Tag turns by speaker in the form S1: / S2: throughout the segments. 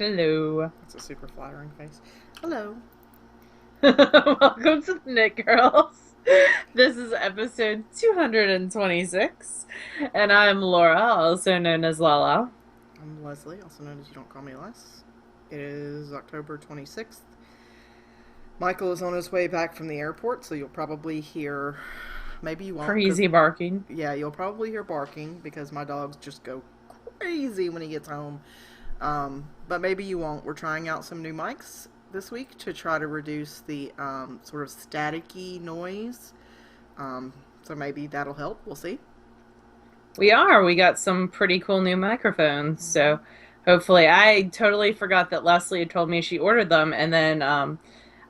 S1: Hello.
S2: That's a super flattering face. Hello.
S1: Welcome to the Knit Girls. This is episode 226, and I'm Laura, also known as Lala.
S2: I'm Leslie, also known as You Don't Call Me Les. It is October 26th. Michael is on his way back from the airport, so you'll probably hear, maybe you won't,
S1: Crazy barking.
S2: yeah, you'll probably hear barking because my dogs just go crazy when he gets home. But maybe you won't. We're trying out some new mics this week to try to reduce the sort of staticky noise. So maybe that'll help. We'll see.
S1: We got some pretty cool new microphones, so hopefully. I totally forgot that Leslie had told me she ordered them, and then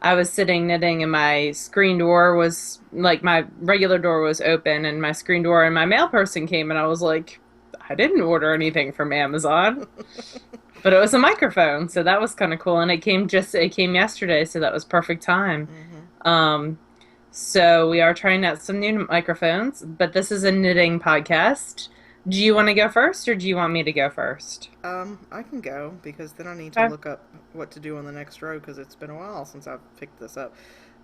S1: I was sitting knitting, and my screen door was, like, my regular door was open, and my screen door, and my mail person came, and I was like, I didn't order anything from Amazon. But it was a microphone, so that was kind of cool, and it came yesterday, so that was perfect time. Um, so we are trying out some new microphones, but this is a knitting podcast. Do you want to go first, or do you want me to go first?
S2: I can go because then I need to
S1: Okay.
S2: look up what to do on the next row because it's been a while since I've picked this up.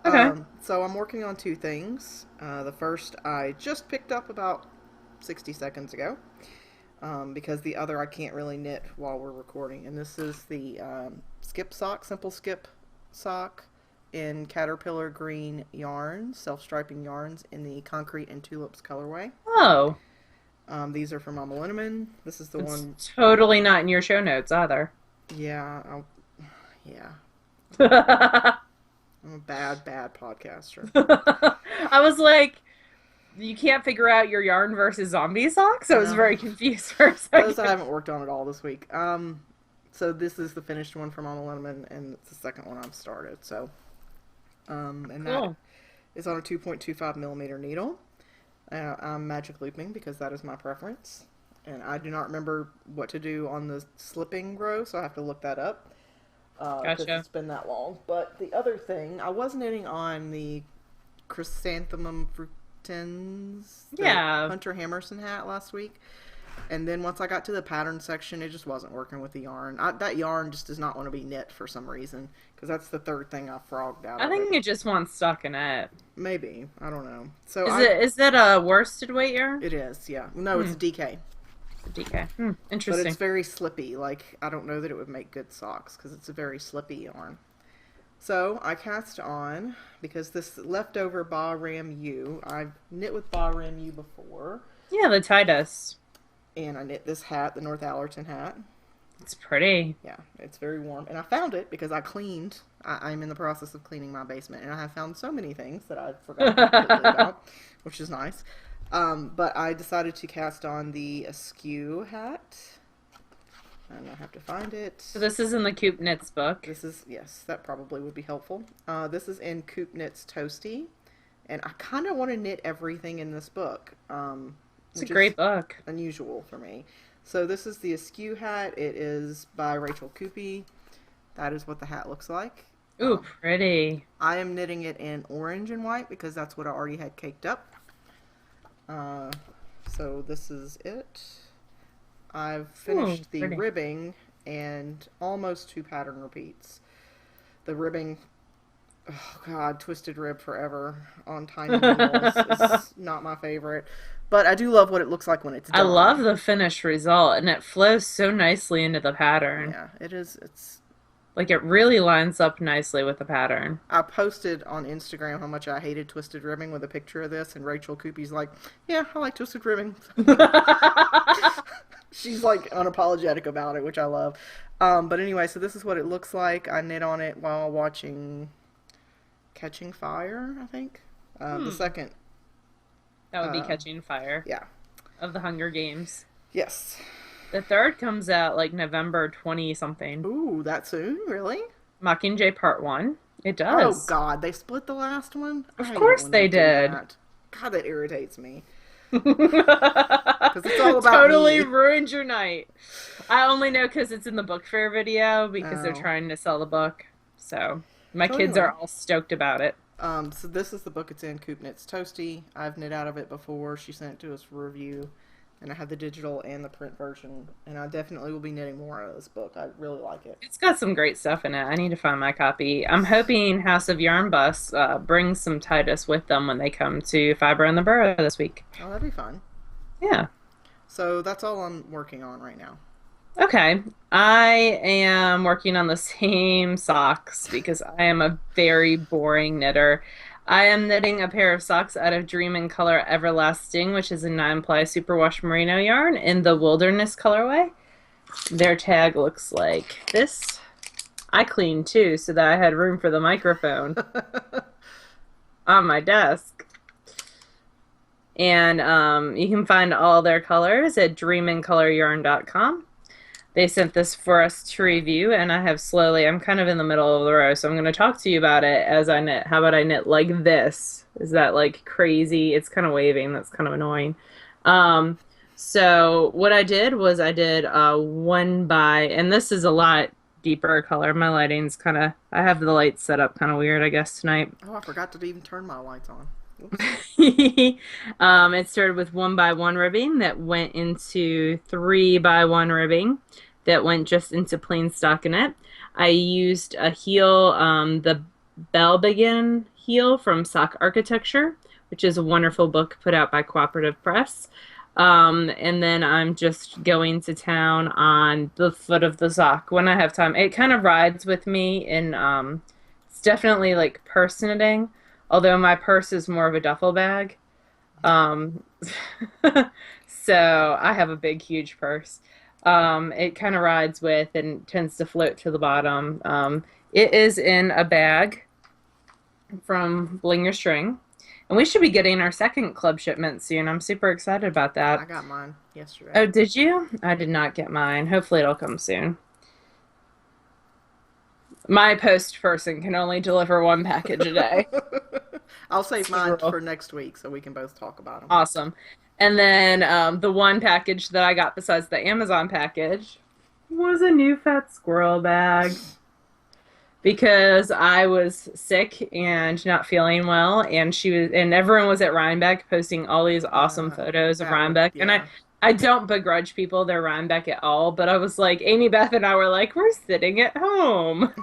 S1: Okay.
S2: So I'm working on two things. The first I just picked up about 60 seconds ago because the other I can't really knit while we're recording. And this is the skip sock, simple skip sock in Caterpillar green yarns, self-striping yarns in the concrete and tulips colorway.
S1: Oh,
S2: These are from Mussleman. This is the
S1: it's
S2: one.
S1: totally not in your show notes either.
S2: Yeah, yeah. I'm a bad podcaster.
S1: I was like, you can't figure out your yarn versus zombie socks? I was
S2: No,
S1: very confused for a
S2: those I
S1: second.
S2: haven't worked on at all this week. So this is the finished one from Mama Lemon, and it's the second one I've started. So, and that
S1: Cool.
S2: is on a 2.25 millimeter needle. I'm magic looping because that is my preference, and I do not remember what to do on the slipping row, so I have to look that up because
S1: Gotcha.
S2: it's been that long. But the other thing, I was knitting on the chrysanthemum frutins, the
S1: Yeah.
S2: Hunter Hammerson hat last week. And then once I got to the pattern section, it just wasn't working with the yarn. That yarn just does not want to be knit for some reason, because that's the third thing I frogged out
S1: I
S2: of it.
S1: think it just wants stockinette.
S2: Maybe. I don't know. So
S1: Is that a worsted weight yarn?
S2: it is, yeah. No, it's
S1: Hmm.
S2: a DK.
S1: DK.
S2: But it's
S1: Interesting.
S2: very slippy. Like, I don't know that it would make good socks, because it's a very slippy yarn. So I cast on, because this leftover Ba Ram U, I've knit with Ba Ram U before,
S1: Yeah, the Titus.
S2: and I knit this hat, the North Allerton hat.
S1: It's pretty.
S2: Yeah, it's very warm. And I found it because I cleaned. I'm in the process of cleaning my basement, and I have found so many things that I'd forgotten completely about, which is nice. But I decided to cast on the Askew hat, and I have to find it.
S1: So this is in the Coop Knits book.
S2: This is, yes, that probably would be helpful. This is in Coop Knits Toasty, and I kind of want to knit everything in this book,
S1: It's a
S2: which is
S1: great book.
S2: unusual for me. So this is the Askew hat. It is by Rachel Coopy. That is what the hat looks like.
S1: Ooh, pretty.
S2: I am knitting it in orange and white because that's what I already had caked up. Uh, so this is it. I've
S1: Ooh,
S2: finished the
S1: pretty.
S2: ribbing and almost 2 pattern repeats. The ribbing, oh god, twisted rib forever on tiny needles is not my favorite. But I do love what it looks like when it's
S1: I
S2: done.
S1: love the finished result, and it flows so nicely into the pattern.
S2: Yeah, it is. It's.
S1: Like, it really lines up nicely with the pattern.
S2: I posted on Instagram how much I hated twisted ribbing with a picture of this, and Rachel Coopy's like, "Yeah, I like twisted ribbing." She's like unapologetic about it, which I love. But anyway, so this is what it looks like. I knit on it while watching Catching Fire, I think. The second,
S1: That would be
S2: uh,
S1: Catching Fire
S2: yeah,
S1: of the Hunger Games.
S2: yes.
S1: The third comes out like November 20 something.
S2: Ooh, that soon? Really?
S1: Mockingjay Part 1. It
S2: Oh
S1: does.
S2: God, they split the last one. I
S1: Of
S2: hate it
S1: course
S2: when
S1: they
S2: do
S1: did.
S2: that. God, that irritates me because it's all about
S1: Totally
S2: me.
S1: ruined your night. I only know because it's in the book fair video because they're
S2: Oh.
S1: trying to sell the book. So my
S2: So
S1: kids
S2: anyway.
S1: are all stoked about it.
S2: So this is the book it's in, Coop Knits Toasty. I've knit out of it before. She sent it to us for review. And I have the digital and the print version, and I definitely will be knitting more out of this book. I really like it.
S1: It's got some great stuff in it. I need to find my copy. I'm hoping House of Yarn Bus brings some Titus with them when they come to Fiber in the Burrow this week.
S2: Oh, that'd be fun.
S1: Yeah.
S2: So that's all I'm working on right now.
S1: Okay. I am working on the same socks because I am a very boring knitter. I am knitting a pair of socks out of Dream in Color Everlasting, which is a 9-ply superwash merino yarn in the Wilderness colorway. Their tag looks like this. I cleaned too so that I had room for the microphone on my desk. And you can find all their colors at dreamincoloryarn.com. They sent this for us to review, and I'm kind of in the middle of the row, so I'm going to talk to you about it as I knit. How about I knit like this? Is that like crazy? It's kind of waving. That's kind of annoying. So what I did was I did one by, and this is a lot deeper color. My lighting's kind of, I have the lights set up kind of weird, I guess, tonight.
S2: Oh, I forgot to even turn my lights on. Oops.
S1: It started with 1 by 1 ribbing that went into 3 by 1 ribbing that went just into plain stockinette. I used a heel, the Bell Begin heel from Sock Architecture, which is a wonderful book put out by Cooperative Press. And then I'm just going to town on the foot of the sock when I have time. It kind of rides with me, and it's definitely like purse knitting, although my purse is more of a duffel bag. Um, so I have a big, huge purse. It kind of rides with and tends to float to the bottom. It is in a bag from Bling Your String. And we should be getting our second club shipment soon. I'm super excited about that.
S2: I got mine yesterday.
S1: Oh, did you? I did not get mine. Hopefully it'll come soon. My post person can only deliver one package a day.
S2: I'll save mine for next week so we can both talk about them.
S1: Awesome. And then the one package that I got besides the Amazon package was a new fat squirrel bag. Because I was sick and not feeling well, and everyone was at Rhinebeck posting all these awesome photos of Rhinebeck. Yeah. And I don't begrudge people their Rhinebeck at all, but I was like, Amy Beth and I were like, we're sitting at home.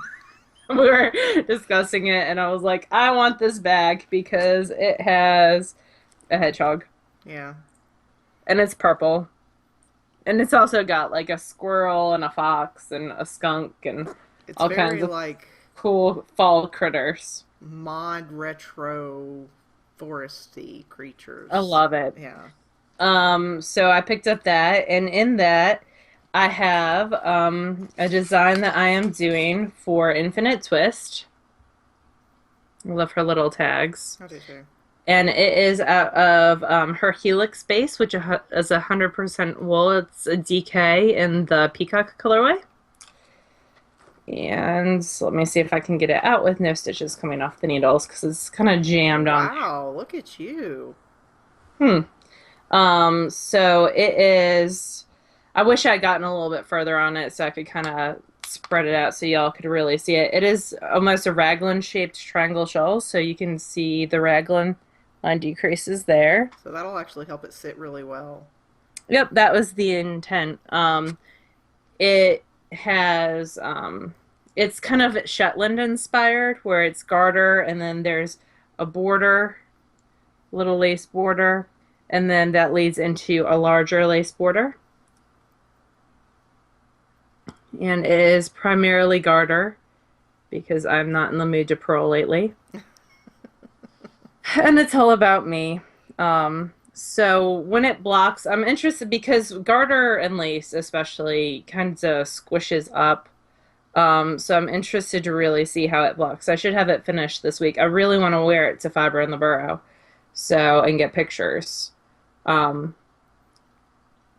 S1: We were discussing it, and I was like, I want this bag because it has a hedgehog.
S2: Yeah.
S1: And it's purple. And it's also got like a squirrel and a fox and a skunk and
S2: it's
S1: all
S2: very
S1: kinds of
S2: like
S1: cool fall critters.
S2: Mod retro foresty creatures.
S1: I love it.
S2: Yeah.
S1: So I picked up that, and in that I have a design that I am doing for Infinite Twist. I love her little tags.
S2: I do too.
S1: And it is out of her Helix base, which is 100% wool. It's a DK in the Peacock colorway. And let me see if I can get it out with no stitches coming off the needles because it's kind of jammed on.
S2: Wow, look at you.
S1: So it is, I wish I'd gotten a little bit further on it so I could kind of spread it out so y'all could really see it. It is almost a raglan shaped triangle shawl, so you can see the raglan line decreases there.
S2: So that'll actually help it sit really well.
S1: Yep, that was the intent. It has it's kind of Shetland inspired, where it's garter and then there's a border, little lace border, and then that leads into a larger lace border. And it is primarily garter because I'm not in the mood to purl lately. And it's all about me. So when it blocks, I'm interested because garter and lace especially kind of squishes up. So I'm interested to really see how it blocks. I should have it finished this week. I really want to wear it to Fiber in the Burrow, and get pictures.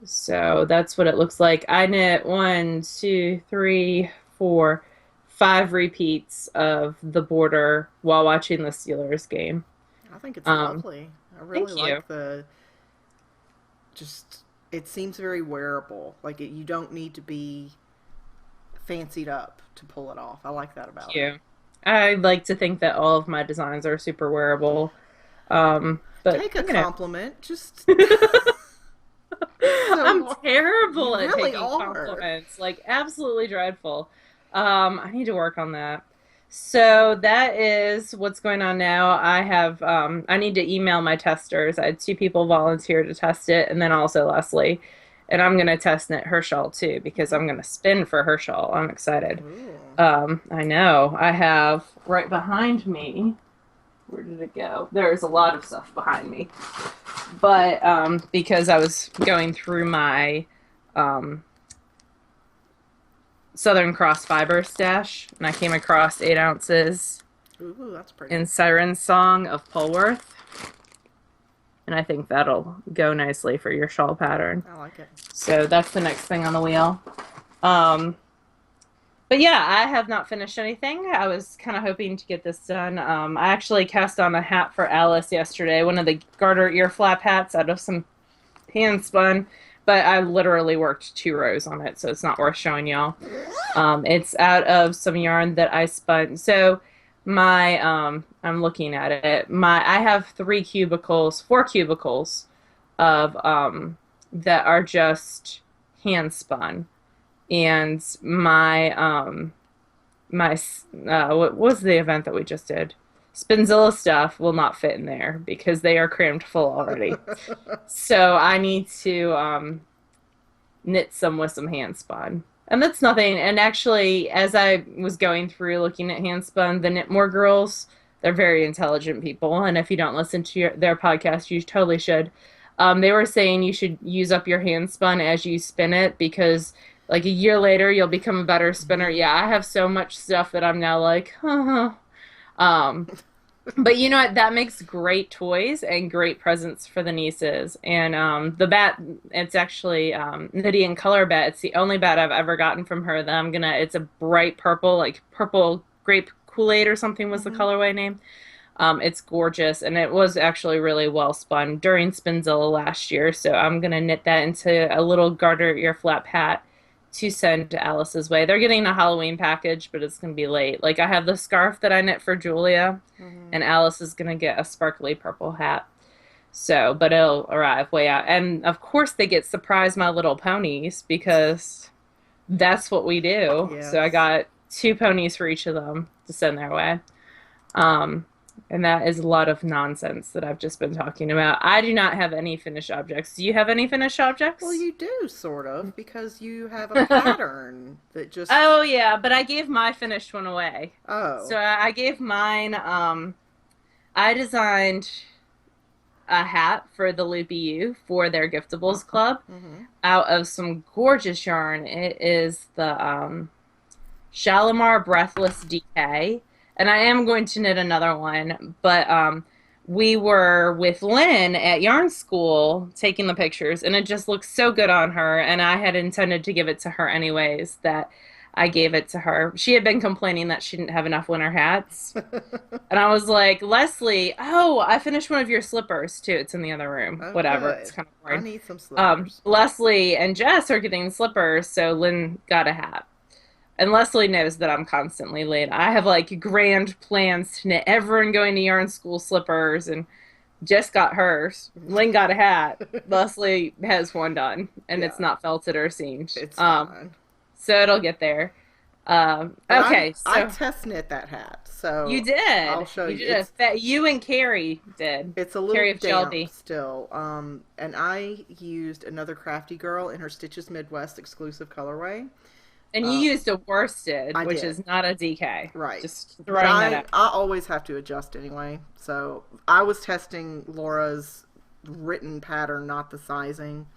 S1: So that's what it looks like. I knit 1, 2, 3, 4, 5 repeats of the border while watching the Steelers game.
S2: I think it's lovely. I really
S1: like
S2: it seems very wearable. Like you don't need to be fancied up to pull it off. I like that about it.
S1: I like to think that all of my designs are super wearable. But
S2: take a compliment. Just
S1: I'm
S2: So
S1: terrible
S2: you
S1: at
S2: really
S1: taking
S2: are.
S1: compliments, like absolutely dreadful. I need to work on that. So that is what's going on now. I need to email my testers. I had two people volunteer to test it, and then also Leslie. And I'm gonna test knit her shawl too because
S2: Hmm.
S1: I'm gonna spin for her shawl. I'm excited.
S2: Ooh.
S1: I know. I have right behind me. Where did it go? There's a lot of stuff behind me. But because I was going through my um, Southern Cross fiber stash and I came across 8 ounces
S2: Ooh, that's pretty.
S1: in Siren Song of Polworth. And I think that'll go nicely for your shawl pattern.
S2: I like it.
S1: So that's the next thing on the wheel. Um, but yeah, I have not finished anything. I was kind of hoping to get this done. I actually cast on a hat for Alice yesterday, one of the garter ear flap hats out of some hand spun, but I literally worked 2 rows on it, so it's not worth showing y'all. It's out of some yarn that I spun. So I'm looking at it. I have 4 cubicles of that are just hand spun, and what was the event that we just did? Spinzilla stuff will not fit in there because they are crammed full already. So I need to knit some with some handspun. And that's nothing. And actually, as I was going through looking at handspun, the Knitmore girls, they're very intelligent people. And if you don't listen to their podcast, you totally should. They were saying you should use up your handspun as you spin it because, like, a year later, you'll become a better spinner. Yeah, I have so much stuff that I'm now like, huh. But you know what? That makes great toys and great presents for the nieces. And the bat, it's actually Knitty Color bat. It's the only bat I've ever gotten from her that it's a bright purple, like purple grape Kool-Aid or something was the
S2: Hmm.
S1: colorway name. It's gorgeous, and it was actually really well spun during Spinzilla last year. So I'm gonna knit that into a little garter ear flap hat to send to Alice's way. They're getting a Halloween package, but it's gonna be late. Like I have the scarf that I knit for Julia,
S2: Hmm.
S1: and Alice is gonna get a sparkly purple hat. So, but it'll arrive way out. And of course, they get surprise my little ponies because that's what we do. So I
S2: Yes.
S1: got 2 ponies for each of them to send their way. Um, and that is a lot of nonsense that I've just been talking about. I do not have any finished objects. Do you have any finished
S2: Well,
S1: objects?
S2: you do, sort of, because you have a pattern that just.
S1: Oh yeah, but I gave my finished one away. So
S2: Oh.
S1: I gave mine. I designed a hat for the Loopy U for their Giftables Club
S2: Hmm.
S1: out of some gorgeous yarn. It is the Shalimar Breathless DK. And I am going to knit another one, but we were with Lynn at yarn school taking the pictures, and it just looks so good on her. And I had intended to give it to her anyways, that I gave it to her. She had been complaining that she didn't have enough winter hats. And I was like, Leslie, oh, I finished one of your slippers too. It's in the other room.
S2: Oh,
S1: Whatever. It's
S2: good.
S1: kind of
S2: I
S1: boring.
S2: need some slippers.
S1: Leslie and Jess are getting slippers, so Lynn got a hat. And Leslie knows that I'm constantly late. I have like grand plans to knit everyone going to yarn school slippers, and Jess got hers. Lynn got a hat. Leslie has one done, and it's
S2: Yeah,
S1: not felted or seamed.
S2: it's fine.
S1: So it'll get there.
S2: But
S1: Okay,
S2: I
S1: so
S2: test knit that hat,
S1: you
S2: so I'll
S1: did.
S2: show
S1: You
S2: you.
S1: did a fat. You and Carrie did.
S2: It's a little
S1: Carrie of
S2: damp
S1: Shelby.
S2: still. And I used another Crafty Girl in her Stitches Midwest exclusive colorway.
S1: And you
S2: Uh,
S1: used a worsted,
S2: I
S1: which
S2: did.
S1: is not a DK.
S2: Right.
S1: Just
S2: But
S1: throwing that out.
S2: I always have to adjust anyway. So I was testing Laura's written pattern, not the sizing.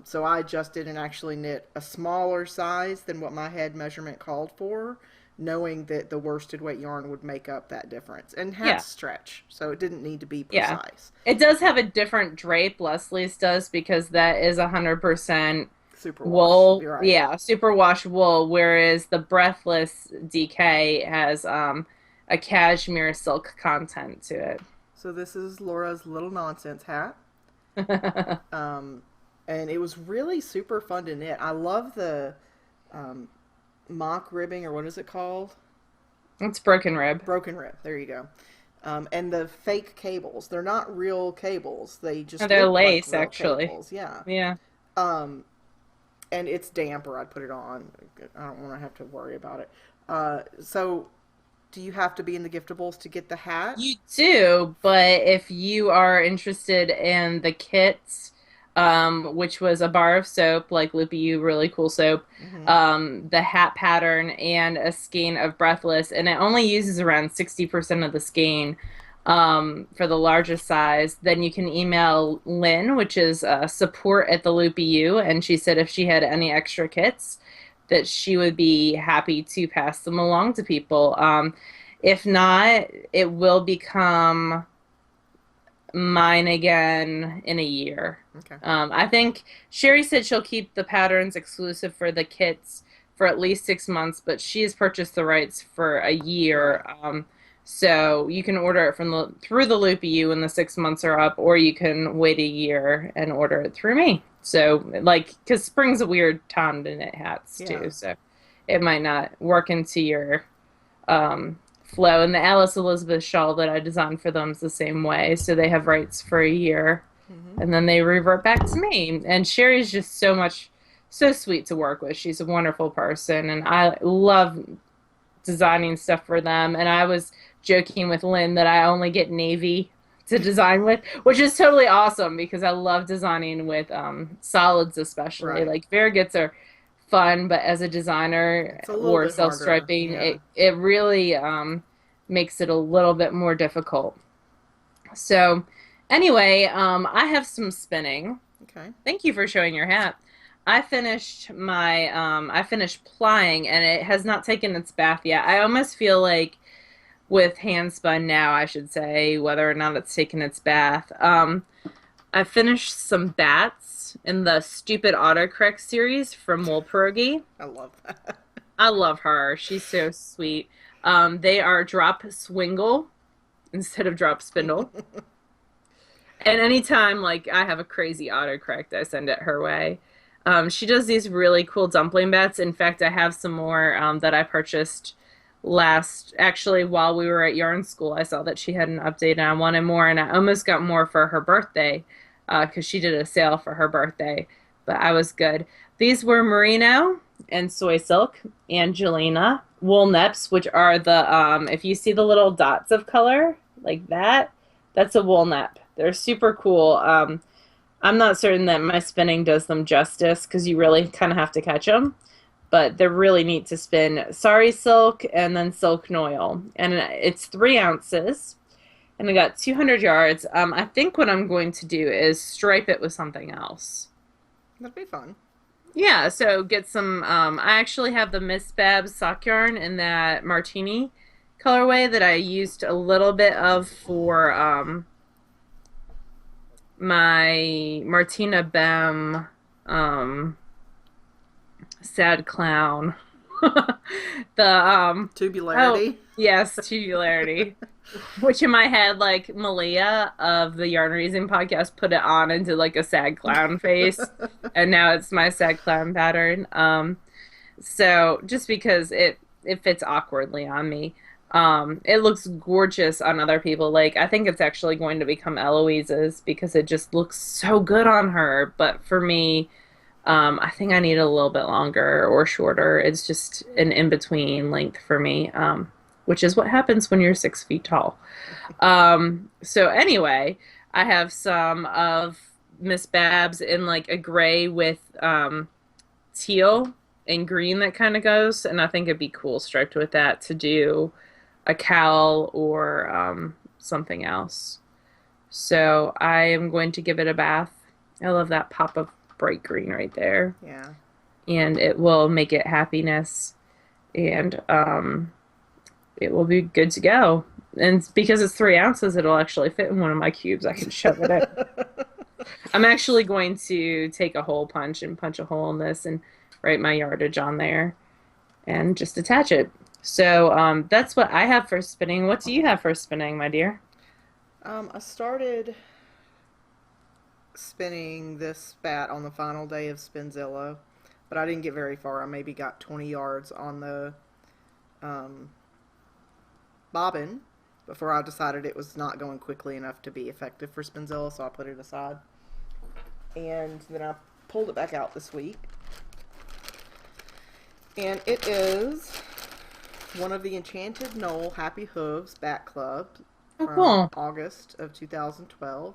S2: So I adjusted and actually knit a smaller size than what my head measurement called for, knowing that the worsted weight yarn would make up that difference. And
S1: Yeah.
S2: hats stretch, so it didn't need to be
S1: Yeah.
S2: precise.
S1: It does have a different drape, Leslie's does, because that is 100%
S2: Superwash.
S1: wool.
S2: You're right.
S1: Yeah, superwash wool, whereas the Breathless DK has a cashmere silk content to
S2: So this is Laura's Little Nonsense hat.
S1: it.
S2: Um, and it was really super fun to knit. I love the um, mock ribbing, or what is it called?
S1: It's broken rib.
S2: Broken rib. There you go. And the fake cables. They're not real cables. They just
S1: They're
S2: look like
S1: lace,
S2: real
S1: actually.
S2: cables. Yeah.
S1: Yeah.
S2: Um, and it's damp, or I'd put it on. I don't want to have to worry about it. So, do you have to be in the giftables to get the hat?
S1: You do, but if you are interested in the kits, which was a bar of soap, like Loopy U, really cool soap,
S2: Mm-hmm.
S1: the hat pattern, and a skein of Breathless, and it only uses around 60% of the skein for the largest size, then you can email Lynn, which is support at the Loopy U, and she said if she had any extra kits, that she would be happy to pass them along to people. If not, it will become mine again in a year.
S2: Okay.
S1: I think Sherry said she'll keep the patterns exclusive for the kits for at least 6 months, but she has purchased the rights for a
S2: Right.
S1: year. So you can order it from the through the Loopy U when the 6 months are up, or you can wait a year and order it through me. So like, because spring's a weird time to knit hats
S2: Yeah.
S1: too, so it might not work into your flow. And the Alice Elizabeth shawl that I designed for them is the same way. So they have rights for a year
S2: Mm-hmm.
S1: and then they revert back to me. And Sherry's just so sweet to work with. She's a wonderful person. And I love designing stuff for them. And I was joking with Lynn that I only get navy to design with, which is totally awesome because I love designing with solids, especially.
S2: Right.
S1: Like variegates are fun, but as a designer
S2: It's a little
S1: or
S2: bit harder.
S1: self-striping,
S2: Yeah.
S1: it really makes it a little bit more difficult. So anyway, I have some spinning.
S2: Okay.
S1: Thank you for showing your hat. I finished plying and it has not taken its bath yet. I almost feel like with Handspun now, I should say, whether or not it's taken its bath. I finished some bats in the Stupid Autocorrect series from Wool Pierogi.
S2: I love that.
S1: I love her. She's so sweet. They are drop swingle instead of drop spindle. And anytime like I have a crazy autocorrect, I send it her way. She does these really cool dumpling bats. In fact, I have some more that I purchased actually while we were at yarn school. I saw that she had an update and I wanted more, and I almost got more for her birthday because she did a sale for her birthday. But I was good. These were merino and soy silk, Angelina wool neps, which are the if you see the little dots of color like that, that's a wool nep. They're super cool. I'm not certain that my spinning does them justice because you really kind of have to catch them, but they're really neat to spin. Sari silk and then silk noil, and it's 3 ounces, and I got 200 yards. I think what I'm going to do is stripe it with something else.
S2: That'd be fun.
S1: Yeah, so get some. I actually have the Miss Babs sock yarn in that martini colorway that I used a little bit of for my Martina Bem um sad clown. The oh
S2: Tubularity.
S1: yes, tubularity. Which in my head, like Malia of the Yarn Reason podcast put it on into like a sad clown face. And now it's my sad clown pattern. So just because it fits awkwardly on me. It looks gorgeous on other people. Like I think it's actually going to become Eloise's because it just looks so good on her. But for me, I think I need a little bit longer or shorter. It's just an in-between length for me, which is what happens when you're 6 feet tall. So anyway, I have some of Miss Babs in like a gray with teal and green that kind of goes, and I think it'd be cool striped with that to do a cowl or something else. So I am going to give it a bath. I love that pop of bright green right there.
S2: Yeah.
S1: And it will make it happiness and it will be good to go. And because it's 3 ounces, it'll actually fit in one of my cubes. I can shove it in. I'm actually going to take a hole punch and punch a hole in this and write my yardage on there and just attach it. So that's what I have for spinning. What do you have for spinning, my dear?
S2: I started spinning this bat on the final day of Spinzilla, but I didn't get very far. I maybe got 20 yards on the um, bobbin before I decided it was not going quickly enough to be effective for Spinzilla, so I put it aside. And then I pulled it back out this week. And it is one of the Enchanted Knoll Happy Hooves back club
S1: Oh,
S2: from
S1: cool.
S2: August of 2012.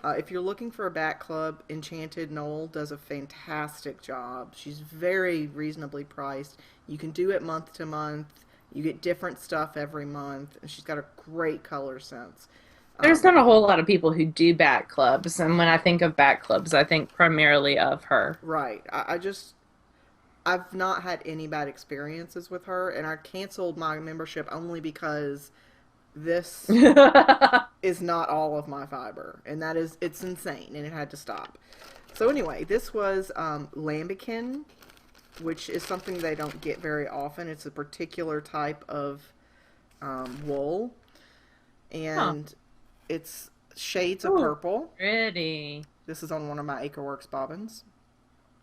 S2: If you're looking for a back club, Enchanted Knoll does a fantastic job. She's very reasonably priced. You can do it month to month. You get different stuff every month, and she's got a great color sense.
S1: There's
S2: Um,
S1: not a whole lot of people who do back clubs, and when I think of back clubs, I think primarily of her.
S2: right. I've not had any bad experiences with her, and I canceled my membership only because this is not all of my fiber, and it's insane, and it had to stop. So anyway, this was lambikin, which is something they don't get very often. It's a particular type of wool,
S1: Huh.
S2: and it's shades of
S1: Ooh,
S2: purple.
S1: pretty.
S2: This is on one of my Acreworks bobbins,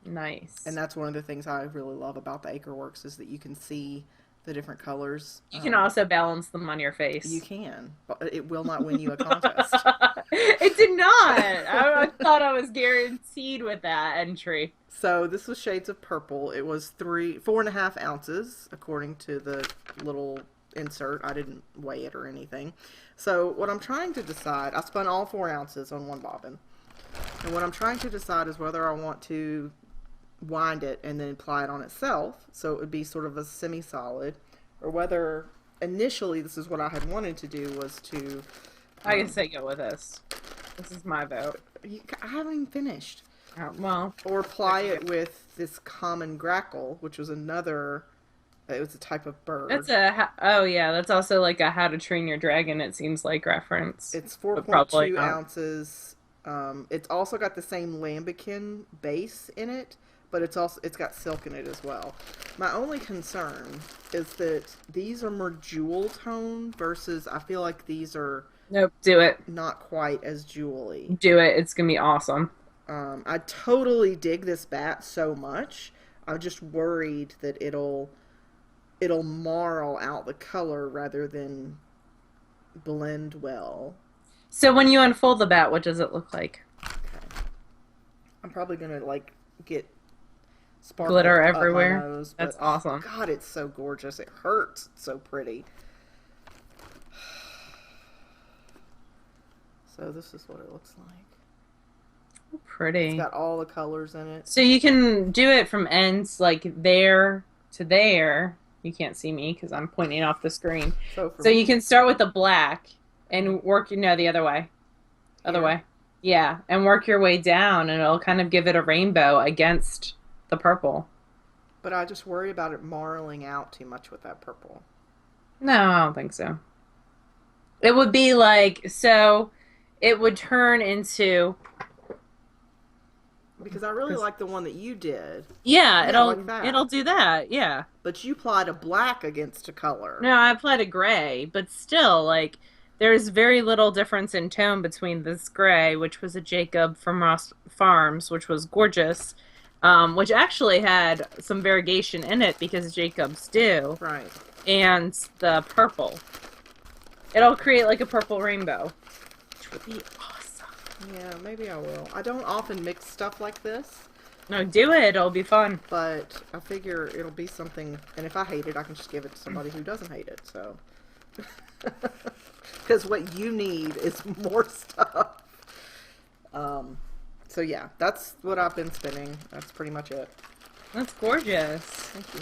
S2: and
S1: Nice.
S2: that's one of the things I really love about the Acreworks is that you can see the different colors.
S1: You can also balance them on your
S2: You
S1: face.
S2: can, but it will not win you a contest.
S1: It did not. I thought I was guaranteed with that entry.
S2: So this was shades of purple. It was 4.5 ounces, according to the little insert. I didn't weigh it or anything. So what I'm trying to decide, I spun all 4 ounces on one bobbin. And what I'm trying to decide is whether I want to wind it and then apply it on itself, so it would be sort of a semi-solid, or whether initially this is what I had wanted to do was to
S1: I guess I go with this. This is my vote.
S2: I haven't even finished.
S1: Well,
S2: Or apply it with this common grackle, which was another, it was a type of bird.
S1: oh yeah, that's also like a How to Train Your Dragon, it seems like reference,
S2: It's
S1: but probably
S2: 4.2
S1: not.
S2: ounces. It's also got the same lambikin base in it, but it's got silk in it as well. My only concern is that these are more jewel tone versus I feel like these are
S1: Nope, do it.
S2: not quite as jewelly.
S1: Do it. It's gonna be awesome.
S2: I totally dig this bat so much. I'm just worried that it'll marl out the color rather than blend well.
S1: So when you unfold the bat, what does it look like?
S2: Okay. I'm probably gonna like get sparkle
S1: Glitter
S2: up my
S1: everywhere?
S2: nose, but
S1: That's
S2: oh
S1: awesome.
S2: god, it's so gorgeous. It hurts. It's so pretty. So this is what it looks like. It's
S1: Pretty.
S2: got all the colors in it.
S1: So you can do it from ends like there to there. You can't see me because I'm pointing off the screen.
S2: So for
S1: So you can start with the black and work, the other way. Other
S2: here,
S1: way. Yeah, and work your way down and it'll kind of give it a rainbow against the purple.
S2: but I just worry about it marling out too much with that purple.
S1: No, I don't think so. It would be like, so it would turn into,
S2: Because I really like the one that you did.
S1: yeah,
S2: Yeah, like
S1: it'll
S2: that.
S1: do that. Yeah.
S2: But you applied a black against a color.
S1: No, I applied a gray, but still, like, there's very little difference in tone between this gray, which was a Jacob from Ross Farms, which was gorgeous, which actually had some variegation in it because Jacobs do,
S2: Right.
S1: and the purple. It'll create like a purple rainbow, which would be awesome.
S2: Yeah, maybe I will. I don't often mix stuff like this,
S1: No, do it. It'll be fun.
S2: but I figure it'll be something, and if I hate it, I can just give it to somebody who doesn't hate it, so. Because what you need is more stuff. So yeah, that's what I've been spinning. That's pretty much it.
S1: That's gorgeous.
S2: Thank you.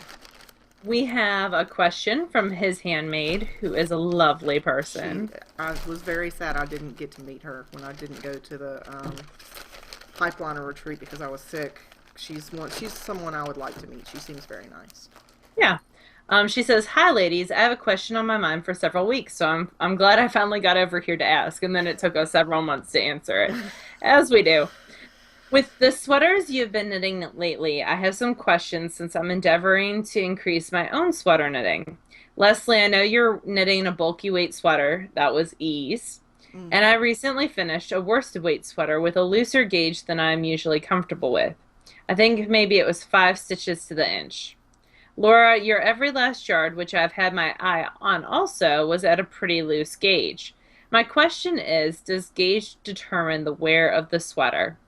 S1: We have a question from his handmaid, who is a lovely
S2: She,
S1: person.
S2: I was very sad I didn't get to meet her when I didn't go to the pipeliner retreat because I was sick. She's someone I would like to meet. She seems very nice.
S1: Yeah. She says, "Hi, ladies. I have a question on my mind for several weeks, so I'm glad I finally got over here to ask." And then it took us several months to answer it, as we do. With the sweaters you've been knitting lately, I have some questions since I'm endeavoring to increase my own sweater knitting. Leslie, I know you're knitting a bulky weight sweater. That was ease.
S2: Mm.
S1: And I recently finished a worsted weight sweater with a looser gauge than I'm usually comfortable with. I think maybe it was 5 stitches to the inch. Laura, your every last yard, which I've had my eye on also, was at a pretty loose gauge. My question is, does gauge determine the wear of the sweater?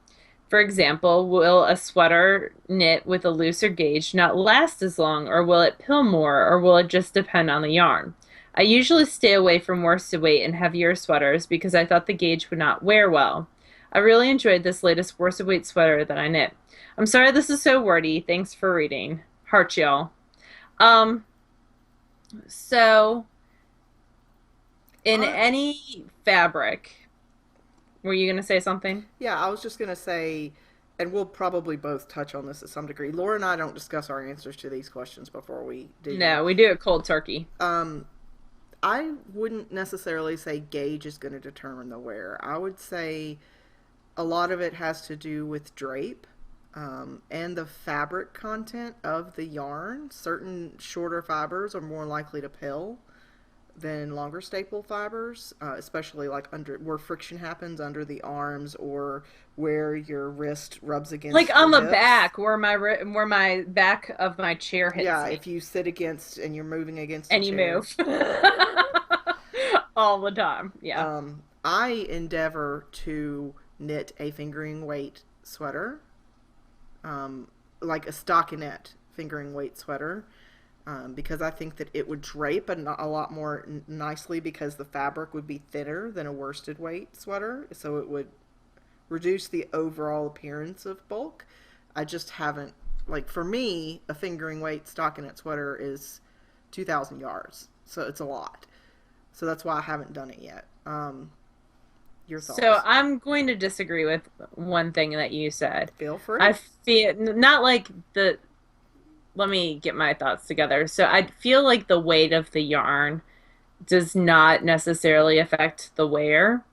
S1: For example, will a sweater knit with a looser gauge not last as long, or will it pill more, or will it just depend on the yarn? I usually stay away from worsted weight and heavier sweaters because I thought the gauge would not wear well. I really enjoyed this latest worsted weight sweater that I knit. I'm sorry this is so wordy. Thanks for reading. Heart y'all. Um, so in
S2: I
S1: any fabric, were you gonna say something?
S2: Yeah, I was just gonna say, and we'll probably both touch on this at some degree. Laura and I don't discuss our answers to these questions before we dig in.
S1: No, we do it cold turkey.
S2: Um, I wouldn't necessarily say gauge is going to determine the wear. I would say a lot of it has to do with drape and the fabric content of the yarn. Certain shorter fibers are more likely to pill than longer staple fibers, especially like under where friction happens under the arms or where your wrist rubs
S1: Like
S2: against
S1: on
S2: your
S1: the
S2: hips.
S1: back where my back of my chair hits
S2: Yeah,
S1: me
S2: if you sit against and you're moving against a
S1: and you
S2: chair.
S1: move all the time. Yeah.
S2: I endeavor to knit a fingering weight sweater, like a stockinette fingering weight sweater, because I think that it would drape a lot more nicely because the fabric would be thinner than a worsted weight sweater, so it would reduce the overall appearance of bulk. I just haven't, like, for me, a fingering weight stockinette sweater is 2,000 yards, so it's a lot. So that's why I haven't done it yet. Your
S1: So
S2: thoughts?
S1: I'm going to disagree with one thing that you said.
S2: Feel
S1: I
S2: free.
S1: feel not like the let me get my thoughts together. So I feel like the weight of the yarn does not necessarily affect the wear,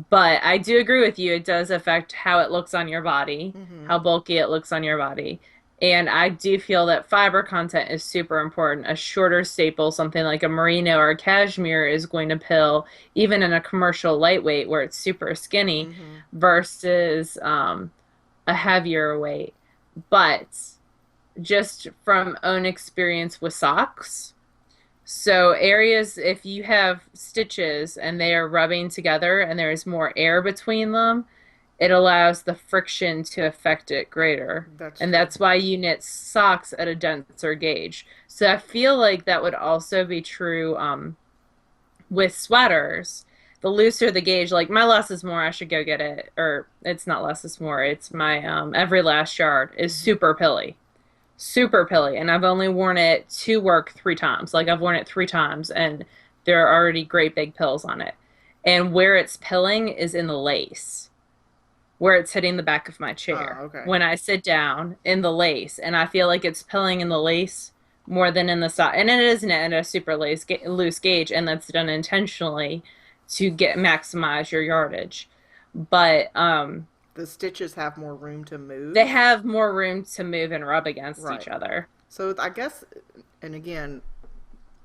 S1: but I do agree with you. It does affect how it looks on your body,
S2: Mm-hmm.
S1: how bulky it looks on your body. And I do feel that fiber content is super important. A shorter staple, something like a merino or a cashmere, is going to pill even in a commercial lightweight where it's super skinny
S2: Mm-hmm.
S1: versus a heavier weight. But just from own experience with socks, so areas, if you have stitches and they are rubbing together and there's more air between them, it allows the friction to affect it greater.
S2: That's
S1: And
S2: true.
S1: that's why you knit socks at a denser gauge. So I feel like that would also be true with sweaters. The looser the gauge, like my less is more, I should go get it. Or it's not less is more, it's my every last yard is
S2: Mm-hmm.
S1: super pilly, super pilly, and I've only worn it to work 3 times. Like I've worn it 3 times, and there are already great big pills on it. And where it's pilling is in the lace, where it's hitting the back of my
S2: Ah,
S1: chair
S2: okay.
S1: when I sit down in the lace, and I feel like it's pilling in the lace more than in the sock. And it isn't at a super loose gauge, and that's done intentionally to get maximize your yardage. But
S2: The stitches have more room to
S1: they
S2: move.
S1: have more room to move and rub against each
S2: Right.
S1: other.
S2: So I guess, and again,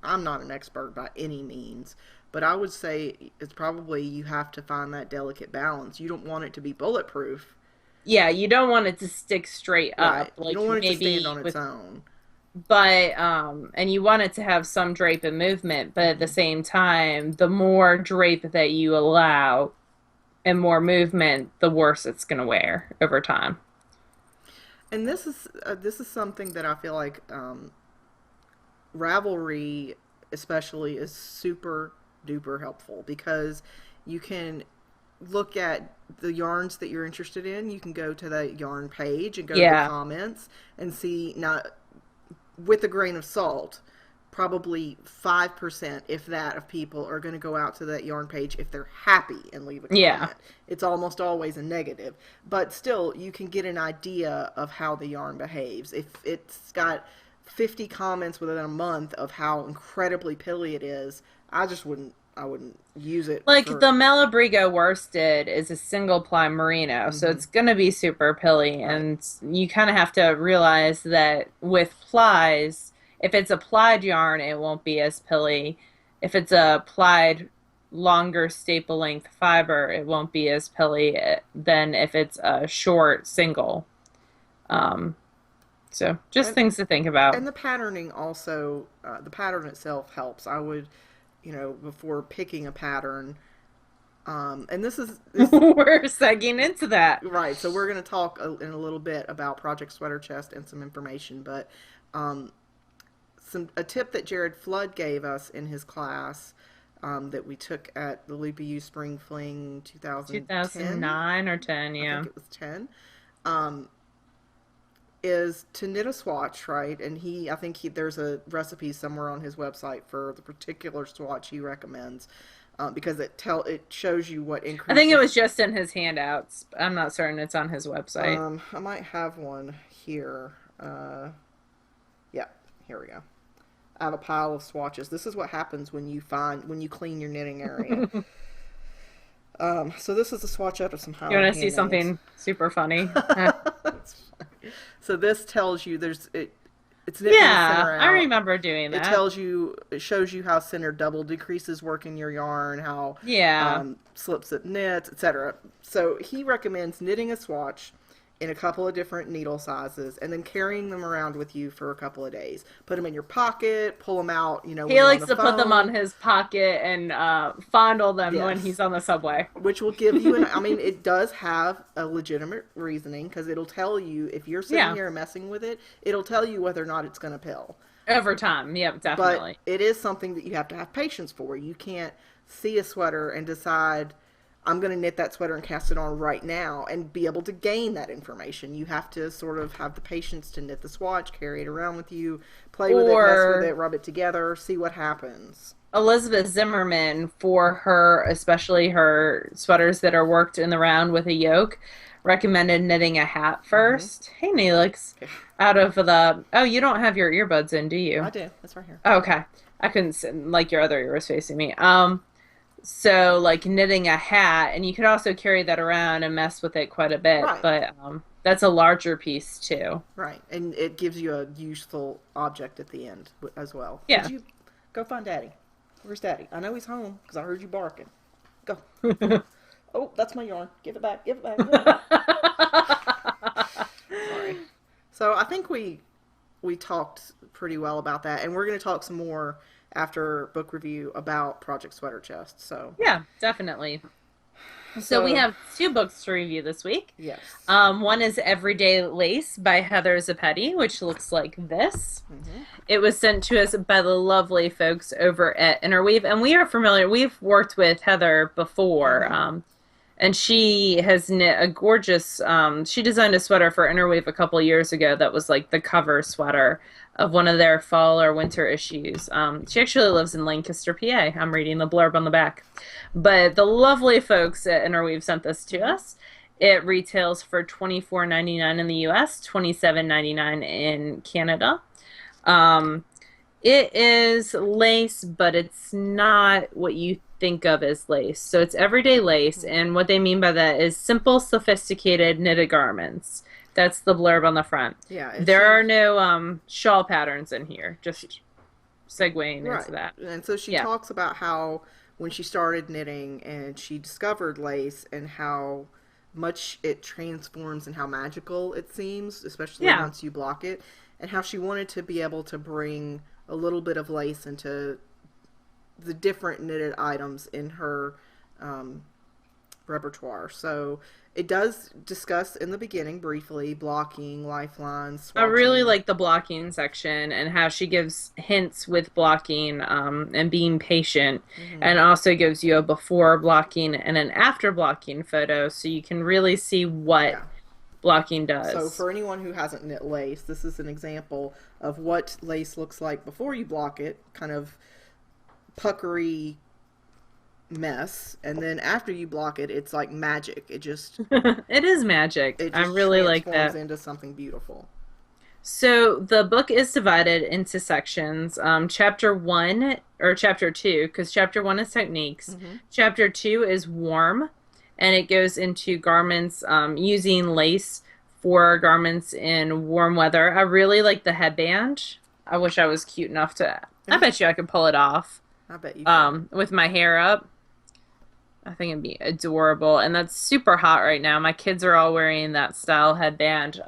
S2: I'm not an expert by any means, but I would say it's probably you have to find that delicate balance. You don't want it to be bulletproof.
S1: Yeah, you don't want it to stick straight
S2: Right.
S1: up,
S2: You
S1: like
S2: don't want it to stand
S1: maybe
S2: on its
S1: with,
S2: own.
S1: but and you want it to have some drape and movement, but at the
S2: Mm-hmm.
S1: same time, the more drape that you allow and more movement, the worse it's going to wear over time.
S2: And this is something that I feel like Ravelry especially is super duper helpful because you can look at the yarns that you're interested in. You can go to the yarn page and go to the
S1: Yeah.
S2: comments and see, now with a grain of salt, probably 5%, if that, of people are going to go out to that yarn page if they're happy and leave a
S1: Yeah.
S2: comment. It's almost always a negative, but still you can get an idea of how the yarn behaves. If it's got 50 comments within a month of how incredibly pilly it is, I wouldn't use it
S1: Like
S2: for.
S1: the Malabrigo worsted is a single ply merino, so
S2: Mm-hmm.
S1: it's going to be super pilly.
S2: Right.
S1: And you kind of have to realize that with plies, if it's a plied yarn, it won't be as pilly. If it's a plied longer staple length fiber, it won't be as pilly than if it's a short single. Um, so just
S2: and
S1: things to think about.
S2: and the patterning also, the pattern itself helps. I would, before picking a pattern, And this
S1: We're segging into that.
S2: right. So we're going to talk in a little bit about Project Sweater Chest and some information, but um, a tip that Jared Flood gave us in his class that we took at the Loopy U Spring Fling 2010.
S1: 2009 or 10,
S2: I think
S1: yeah.
S2: it was 10. Um, is to knit a swatch, right? And I think there's a recipe somewhere on his website for the particular swatch he recommends, because it shows you what
S1: I think it
S2: increases.
S1: was just in his handouts. I'm not certain it's on his website.
S2: I might have one here. Yeah, here we go. I have a pile of swatches. This is what happens when you clean your knitting area.
S1: You
S2: So this is a swatch out of some
S1: want
S2: Highland
S1: to see
S2: hand nails.
S1: something super funny?
S2: So this tells you it's knit from the
S1: Yeah,
S2: center
S1: I
S2: out.
S1: remember doing that.
S2: It shows you how center double decreases work in your yarn, how
S1: Yeah.
S2: slip slip knits, etc. So he recommends knitting a swatch in a couple of different needle sizes and then carrying them around with you for a couple of days. Put them in your pocket, pull them out, when
S1: He
S2: you're on
S1: likes
S2: the
S1: to put them on
S2: phone.
S1: his pocket and fondle them when
S2: Yes.
S1: he's on the subway.
S2: Which will give you I mean, it does have a legitimate reasoning because it'll tell you if you're sitting
S1: Yeah.
S2: here messing with it, it'll tell you whether or not it's going to pill.
S1: Over time. Yep,
S2: But
S1: definitely.
S2: it is something that you have to have patience for. You can't see a sweater and decide, I'm going to knit that sweater and cast it on right now and be able to gain that information. You have to sort of have the patience to knit the swatch, carry it around with you, play with it, mess with
S1: Or
S2: it, rub it together, see what happens.
S1: Elizabeth Zimmerman, for her, especially her sweaters that are worked in the round with a yoke, recommended knitting a hat
S2: Mm-hmm.
S1: first. Hey, Neelix.
S2: Okay.
S1: Out of the. Oh, you don't have your earbuds in, do
S2: I
S1: you?
S2: do. That's right here.
S1: Oh, okay. I couldn't sit, like your other ear was facing me. So like knitting a hat, and you could also carry that around and mess with it quite a bit,
S2: Right.
S1: but that's a larger piece too.
S2: Right. And it gives you a useful object at the end as well. Would
S1: Yeah.
S2: you go find Daddy? Where's Daddy? I know he's home because I heard you barking. Go. Oh, that's my yarn. Give it back. Give it back. Give it back. Sorry. So I think we talked pretty well about that, and we're going to talk some more after book review about Project Sweater Chest. So
S1: Yeah, definitely. So we
S2: so
S1: have two books to review this week.
S2: yes.
S1: One is Everyday Lace by Heather Zoppetti, which looks like this.
S2: Hmm.
S1: It was sent to us by the lovely folks over at Interweave, and we are familiar. We've worked with Heather before,
S2: Hmm.
S1: and she has knit a gorgeous. She designed a sweater for Interweave a couple years ago that was like the cover sweater of one of their fall or winter issues. She actually lives in Lancaster, PA. I'm reading the blurb on the back. But the lovely folks at Interweave sent this to us. It retails for $24.99 in the US, $27.99 in Canada. Um, it is lace, but it's not what you think of as lace. So it's everyday lace, and what they mean by that is simple, sophisticated knitted garments. That's the blurb on the front.
S2: Yeah. And
S1: There are no shawl patterns in here. Just segueing
S2: right.
S1: into that.
S2: And so she
S1: Yeah.
S2: talks about how when she started knitting and she discovered lace and how much it transforms and how magical it seems, especially
S1: Yeah.
S2: once you block it, and how she wanted to be able to bring a little bit of lace into the different knitted items in her um, repertoire. So it does discuss in the beginning briefly blocking, lifelines,
S1: I really
S2: swatching.
S1: like the blocking section and how she gives hints with blocking and being patient,
S2: Hmm.
S1: and also gives you a before blocking and an after blocking photo so you can really see what
S2: Yeah.
S1: blocking
S2: So
S1: does.
S2: for anyone who hasn't knit lace, this is an example of what lace looks like before you block it, kind of puckery mess, and then after you block it, it's like magic.
S1: It is magic.
S2: It
S1: I
S2: just
S1: really like
S2: transforms
S1: that.
S2: into something beautiful.
S1: So the book is divided into sections. Chapter one or chapter two, because chapter one is techniques.
S2: Hmm.
S1: Chapter two is warm, and it goes into garments using lace for garments in warm weather. I really like the headband. I wish I was cute enough to. I bet you I could pull it off
S2: I bet you could.
S1: with my hair up. I think it'd be adorable, and that's super hot right now. My kids are all wearing that style headband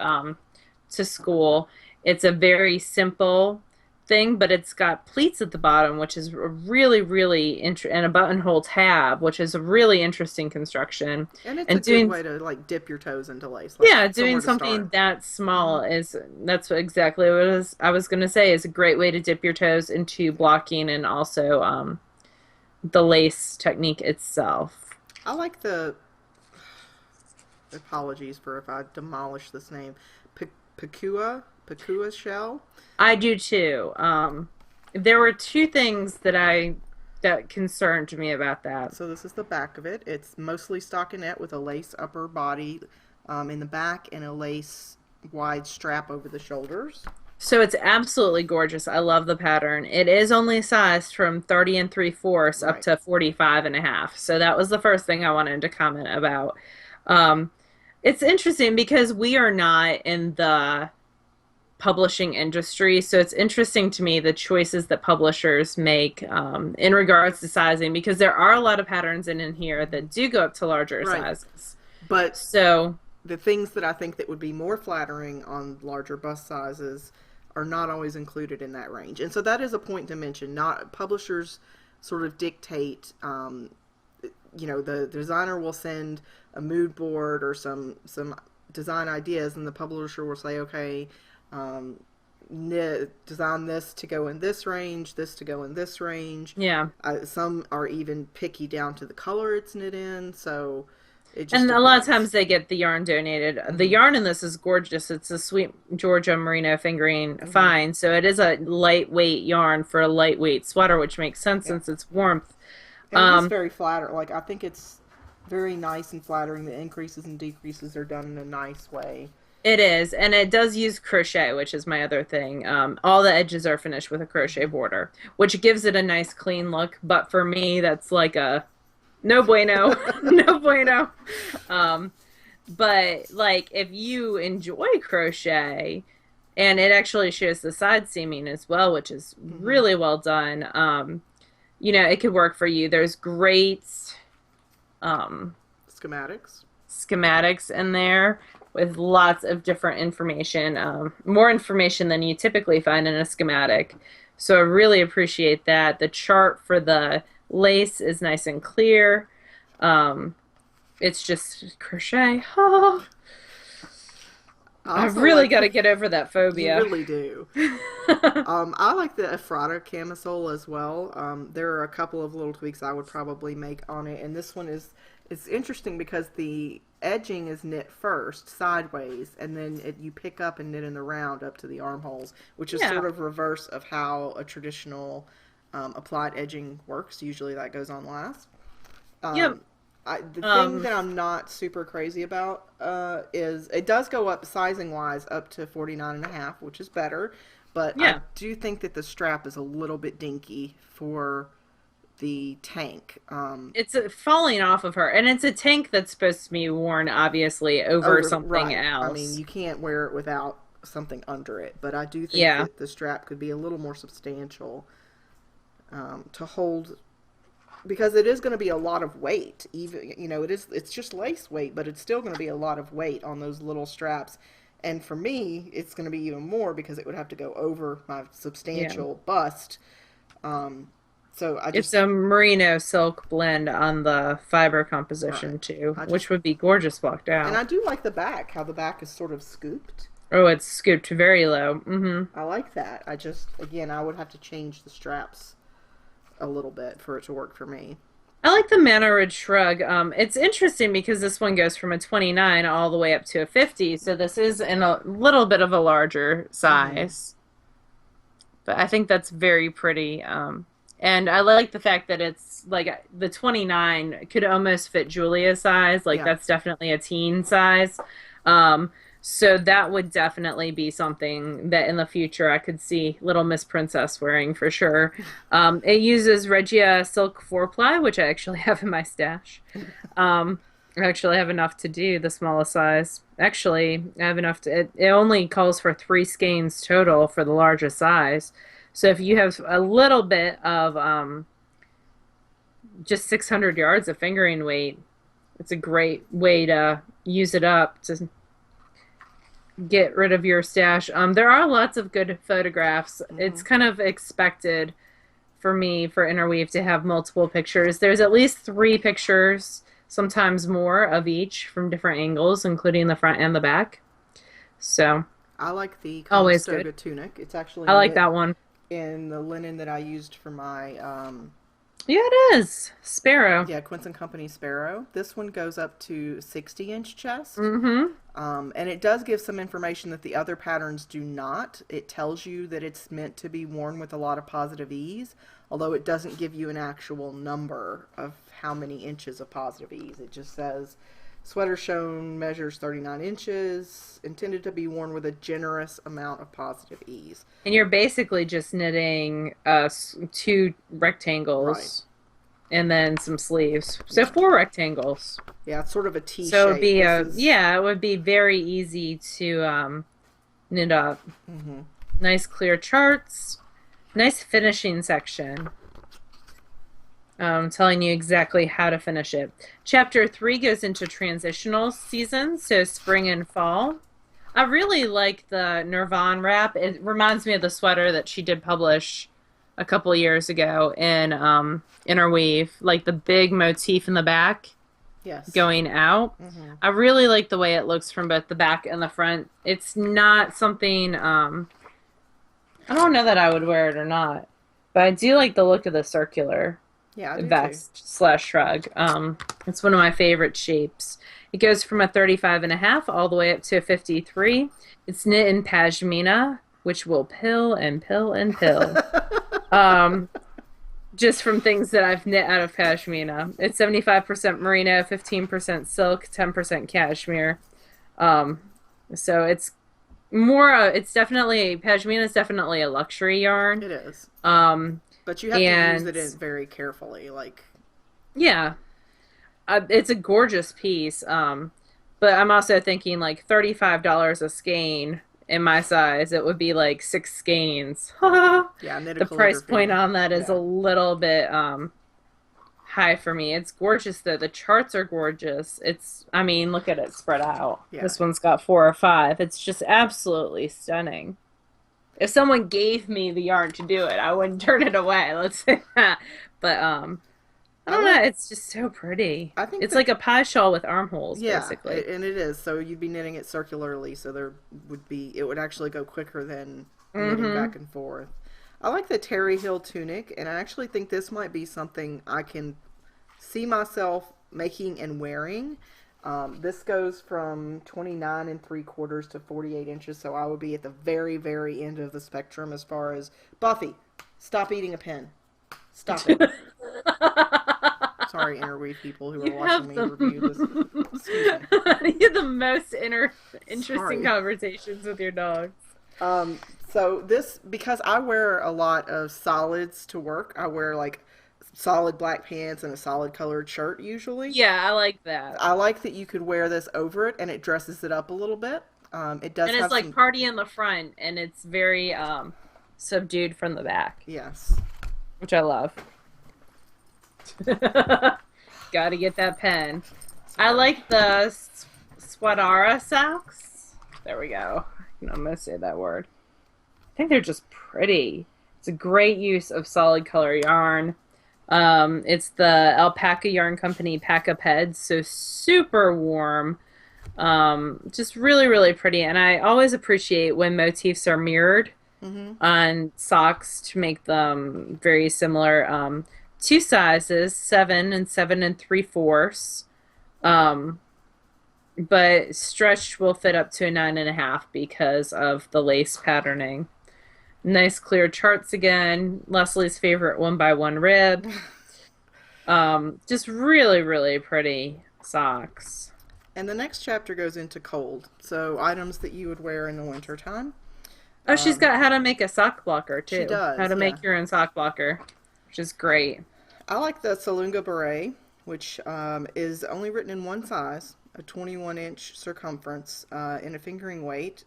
S1: to school. It's a very simple thing, but it's got pleats at the bottom, which is a really, really and a buttonhole tab, which is a really interesting construction.
S2: And it's a
S1: And
S2: good
S1: doing,
S2: way to like dip your toes into lace, like
S1: yeah, doing
S2: somewhere to
S1: something
S2: start.
S1: that
S2: Hmm.
S1: small is that's exactly what I was gonna say is a great way to dip your toes into blocking and also the lace technique itself.
S2: I like the apologies for if I demolish this name. Pakua shell.
S1: I do too. There were two things that concerned me about that.
S2: So this is the back of it. It's mostly stockinette with a lace upper body in the back and a lace wide strap over the shoulders.
S1: So it's absolutely gorgeous. I love the pattern. It is only sized from 30 and 3/4 up
S2: Right.
S1: to 45 and a half. So that was the first thing I wanted to comment about. Um, it's interesting because we are not in the publishing industry. So it's interesting to me the choices that publishers make in regards to sizing because there are a lot of patterns in here
S2: Hmm.
S1: that do go up to larger
S2: Right.
S1: sizes.
S2: But
S1: So
S2: the things that I think that would be more flattering on larger bust sizes are not always included in that range. And so that is a point to mention. Not publishers sort of dictate. The designer will send a mood board or some design ideas, and the publisher will say, okay, um, design this to go in this range, this to go in this range.
S1: yeah.
S2: Some are even picky down to the color it's knit in, so it just
S1: And a lot of
S2: depends.
S1: times they get the yarn donated. The
S2: Hmm.
S1: yarn in this is gorgeous. It's a sweet Georgia merino fingering
S2: Hmm.
S1: fine. So it is a lightweight yarn for a lightweight sweater, which makes sense
S2: Yeah.
S1: since it's warmth.
S2: And it is
S1: Um,
S2: very flattering. Like, I think it's very nice and flattering. The increases and decreases are done in a nice way.
S1: it is, and it does use crochet, which is my other thing. All the edges are finished with a crochet
S2: Hmm.
S1: border, which gives it a nice clean look. But for me, that's like a no bueno, no bueno. Um, but like if you enjoy crochet, and it actually shows the side seaming as well, which is
S2: Hmm.
S1: really well done. It could work for you. There's great um,
S2: Schematics.
S1: schematics in there with lots of different information, more information than you typically find in a schematic. So I really appreciate that. The chart for the lace is nice and clear. Um, it's just crochet. Oh,
S2: I
S1: I've
S2: also
S1: really
S2: like
S1: got to get over that
S2: you
S1: phobia.
S2: really do. I like the Ephrata camisole as well. There are a couple of little tweaks I would probably make on it, and this one is it's interesting because the edging is knit first sideways, and then you pick up and knit in the round up to the armholes, which is
S1: Yeah.
S2: sort of reverse of how a traditional applied edging works. Usually that goes on last.
S1: Yep.
S2: Um, the thing
S1: Um,
S2: that I'm not super crazy about is it does go up sizing wise up to 49 and a half, which is better. But I
S1: yeah.
S2: do think that the strap is a little bit dinky for the tank.
S1: It's falling off of her, and it's a tank that's supposed to be worn obviously over
S2: Over
S1: something
S2: right. I mean,
S1: else.
S2: you can't wear it without something under it. But I do think
S1: Yeah.
S2: that the strap could be a little more substantial to hold because it is going to be a lot of weight. Even it's just lace weight, but it's still going to be a lot of weight on those little straps. And for me, it's going to be even more because it would have to go over my
S1: Yeah.
S2: substantial bust. Um, so I
S1: It's
S2: just
S1: a merino silk blend on the fiber
S2: right.
S1: composition too,
S2: I just
S1: which would be gorgeous blocked
S2: and
S1: out.
S2: I do like the back, how the back is sort of scooped.
S1: Oh, it's scooped very low.
S2: I like that. I just again, I would have to change the straps a little bit for it to work for me.
S1: I like the Manor Ridge shrug. It's interesting because this one goes from a 29 all the way up to a 50, so this is in a little bit of a larger
S2: Hmm.
S1: size. But I think that's very pretty. And I like the fact that it's like the 29 could almost fit Julia's size. Like
S2: Yeah.
S1: that's definitely a teen size. Um, so that would definitely be something that in the future I could see Little Miss Princess wearing for sure. It uses Regia Silk 4-ply, which I actually have in my stash. Um, I actually have enough to do the smallest size. Actually, I have enough to, it only calls for 3 skeins total for the largest size. So if you have a little bit of just 600 yards of fingering weight, it's a great way to use it up to get rid of your stash. There are lots of good photographs.
S2: Mm-hmm.
S1: It's kind of expected for me for interweave to have multiple pictures. There's at least 3 pictures, sometimes more of each from different angles, including the front and the back. So
S2: I like the
S1: always good.
S2: Conestoga tunic. It's actually
S1: I like
S2: knit
S1: that one.
S2: in the linen that I used for my
S1: Yeah, it is. Sparrow.
S2: yeah, Quince and Company Sparrow. This one goes up to 60-inch chest.
S1: Mm-hmm.
S2: And it does give some information that the other patterns do not. It tells you that it's meant to be worn with a lot of positive ease, although it doesn't give you an actual number of how many inches of positive ease. It just says sweater shown measures 39 inches, intended to be worn with a generous amount of positive ease.
S1: And you're basically just knitting 2
S2: Right.
S1: rectangles and then some sleeves. So
S2: Yeah.
S1: 4 rectangles.
S2: Yeah, it's sort of a T
S1: So it'd
S2: shape.
S1: be
S2: This is.
S1: yeah, it would be very easy to knit up.
S2: Mm-hmm.
S1: Nice clear charts, nice finishing section. Telling you exactly how to finish it. Chapter 3 goes into transitional seasons, so spring and fall. I really like the Nirvan wrap. It reminds me of the sweater that she did publish a couple years ago in Interweave, like the big motif in the back
S2: Yes.
S1: going out.
S2: Mm-hmm.
S1: I really like the way it looks from both the back and the front. It's not something I don't know that I would wear it or not, but I do like the look of the circular
S2: Yeah, I do too.
S1: vest slash shrug. It's one of my favorite shapes. It goes from a 35.5 all the way up to a 53. It's knit in pashmina, which will pill and pill and pill. Um, just from things that I've knit out of pashmina. It's 75% merino, 15% silk, 10% cashmere. Um, so it's definitely, pashmina is definitely a luxury yarn.
S2: It is.
S1: Um,
S2: But you have to use
S1: and
S2: it in very carefully. Like,
S1: yeah, it's a gorgeous piece. But I'm also thinking like $35 a skein in my size, it would be like 6 skeins.
S2: yeah, knit a
S1: The price point
S2: calligraphy.
S1: on that is a
S2: Yeah.
S1: little bit high for me. It's gorgeous though. The charts are gorgeous. I mean, look at it spread out.
S2: Yeah.
S1: This one's got 4 or 5. It's just absolutely stunning. If someone gave me the yarn to do it, I wouldn't turn it away. Let's say that. But I
S2: I
S1: don't know.
S2: like,
S1: It's just so pretty.
S2: I think
S1: It's
S2: that,
S1: like a pie shawl with armholes,
S2: yeah,
S1: basically.
S2: and it is. So you'd be knitting it circularly, so it would actually go quicker than knitting
S1: Mm-hmm.
S2: back and forth. I like the Terry Hill tunic, and I actually think this might be something I can see myself making and wearing. This goes from 29 3/4 to 48 inches, so I would be at the very, very end of the spectrum as far as Buffy, stop eating a pen. Stop it. Sorry, interweave people who are
S1: You
S2: watching
S1: have
S2: me review this.
S1: the
S2: Excuse me.
S1: you have the most interesting
S2: Sorry.
S1: conversations with your dogs.
S2: So this, because I wear a lot of solids to work, I wear like solid black pants and a solid colored shirt usually.
S1: Yeah, I like that.
S2: I like that you could wear this over it and it dresses it up a little bit. It does
S1: And it's
S2: have
S1: like
S2: some,
S1: party in the front, and it's very subdued from the back,
S2: yes.
S1: which I love. Got to get that pen. I
S2: Sorry.
S1: like the Swadara socks. There we go. I can almost say that word. I think they're just pretty. It's a great use of solid color yarn. It's the Alpaca Yarn Company Paca Peds, so super warm. Just really, really pretty. And I always appreciate when motifs are mirrored
S2: Mm-hmm.
S1: on socks to make them very similar. 2 sizes, 7 and 7 3/4. Um, but stretched will fit up to a 9.5 because of the lace patterning. Nice clear charts again. Leslie's favorite 1x1 rib. Just really, really pretty socks.
S2: And the next chapter goes into cold, so items that you would wear in the wintertime.
S1: Oh, she's
S2: Um,
S1: got how to make a sock blocker
S2: she
S1: too. How
S2: does,
S1: to
S2: yeah.
S1: make your own sock blocker, which is great.
S2: I like the Salunga beret, which is only written in one size, a 21-inch circumference, in a fingering weight.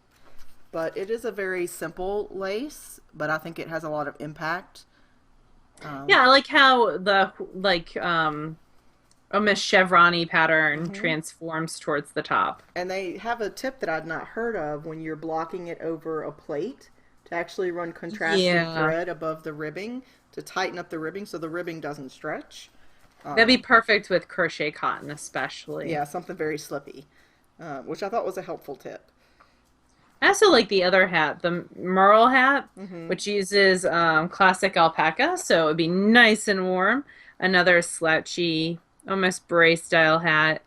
S2: But it is a very simple lace, but I think it has a lot of impact.
S1: Yeah, I like how almost chevron-y pattern
S2: Hmm.
S1: transforms towards the top.
S2: And they have a tip that I'd not heard of when you're blocking it over a plate to actually run contrasting
S1: Yeah.
S2: thread above the ribbing to tighten up the ribbing so the ribbing doesn't stretch.
S1: That'd be
S2: Um,
S1: perfect with crochet cotton, especially.
S2: yeah, something very slippy, which I thought was a helpful tip.
S1: I also like the other hat, the Merle hat,
S2: Hmm.
S1: which uses classic alpaca, so it would be nice and warm. Another slouchy, almost beret style hat.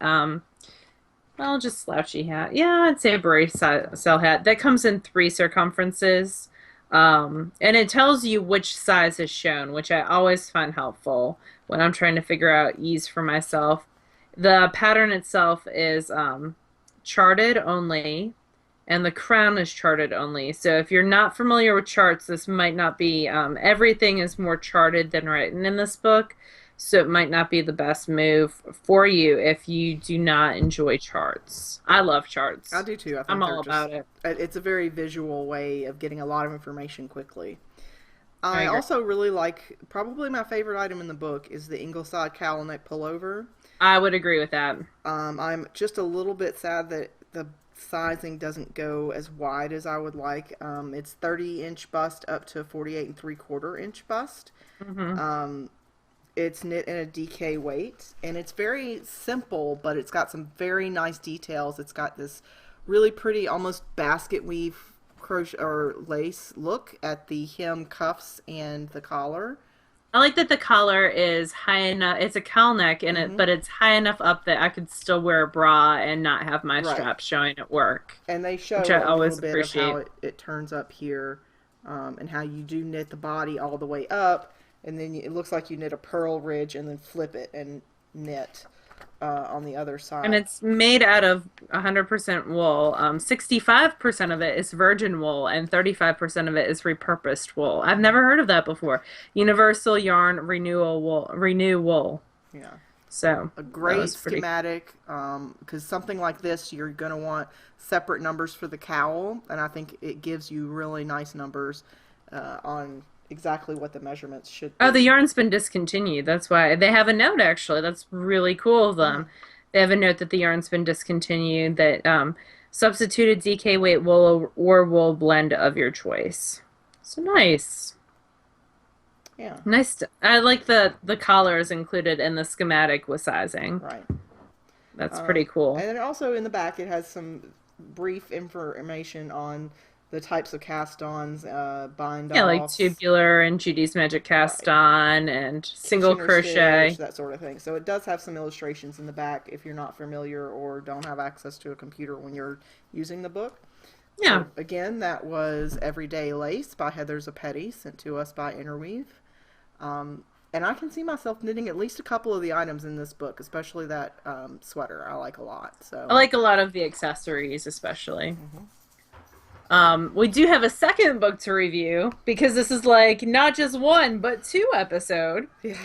S1: Well, just slouchy hat. Yeah, I'd say a beret style hat. That comes in three circumferences. And it tells you which size is shown, which I always find helpful when I'm trying to figure out ease for myself. The pattern itself is charted only, and the crown is charted only. So if you're not familiar with charts, this might not be, everything is more charted than written in this book. So it might not be the best move for you if you do not enjoy charts. I love
S2: I
S1: charts.
S2: do too. I
S1: I'm
S2: think they're
S1: all
S2: just,
S1: about it.
S2: it's a very visual way of getting a lot of information quickly.
S1: I
S2: I
S1: agree.
S2: also really like, probably my favorite item in the book is the Ingleside cowl neck pullover.
S1: I would agree with that.
S2: I'm just a little bit sad that the sizing doesn't go as wide as I would like. It's 30-inch bust up to 48 3/4 inch bust.
S1: Hmm.
S2: Um, it's knit in a DK weight, and it's very simple, but it's got some very nice details. It's got this really pretty, almost basket weave crochet or lace look at the hem, cuffs, and the collar.
S1: I like that the collar is high enough. It's a cowl neck in it,
S2: Hmm.
S1: but it's high enough up that I could still wear a bra and not have my
S2: Right.
S1: straps showing at work,
S2: And they
S1: which I
S2: show a little
S1: always
S2: bit of how
S1: appreciate.
S2: it turns up here, and how you do knit the body all the way up, and then it looks like you knit a purl ridge and then flip it and knit on the other
S1: And
S2: side.
S1: it's made out of 100% wool. 65% of it is virgin wool, and 35% of it is repurposed wool. I've never heard of that before. Universal Yarn Renewal Wool, Renew Wool.
S2: Yeah.
S1: So
S2: A
S1: that
S2: great
S1: was pretty.
S2: schematic, because something like this, you're going to want separate numbers for the cowl, and I think it gives you really nice numbers on exactly what the measurements should
S1: Oh, the
S2: be.
S1: yarn's been discontinued. That's why they have a note actually. That's really cool of
S2: Hmm.
S1: them. They have a note that the yarn's been discontinued, that substituted DK weight wool or wool blend of your choice. So nice.
S2: Yeah,
S1: Nice. I like the collars included in the schematic with sizing.
S2: right.
S1: That's pretty cool.
S2: And then also in the back, it has some brief information on the types of cast-ons,
S1: Yeah, like
S2: bind-offs,
S1: tubular and Judy's Magic Cast
S2: right,
S1: on and single
S2: Kitchener stitch,
S1: crochet.
S2: that sort of thing. So it does have some illustrations in the back if you're not familiar or don't have access to a computer when you're using the book.
S1: Yeah.
S2: So again, that was Everyday Lace by Heather Zoppetti, sent to us by Interweave. And I can see myself knitting at least a couple of the items in this book, especially that sweater I like a lot.
S1: I
S2: So,
S1: like a lot of the accessories, especially.
S2: mhm.
S1: We do have a second book to review because this is like not just one, but two episode.
S2: Yeah.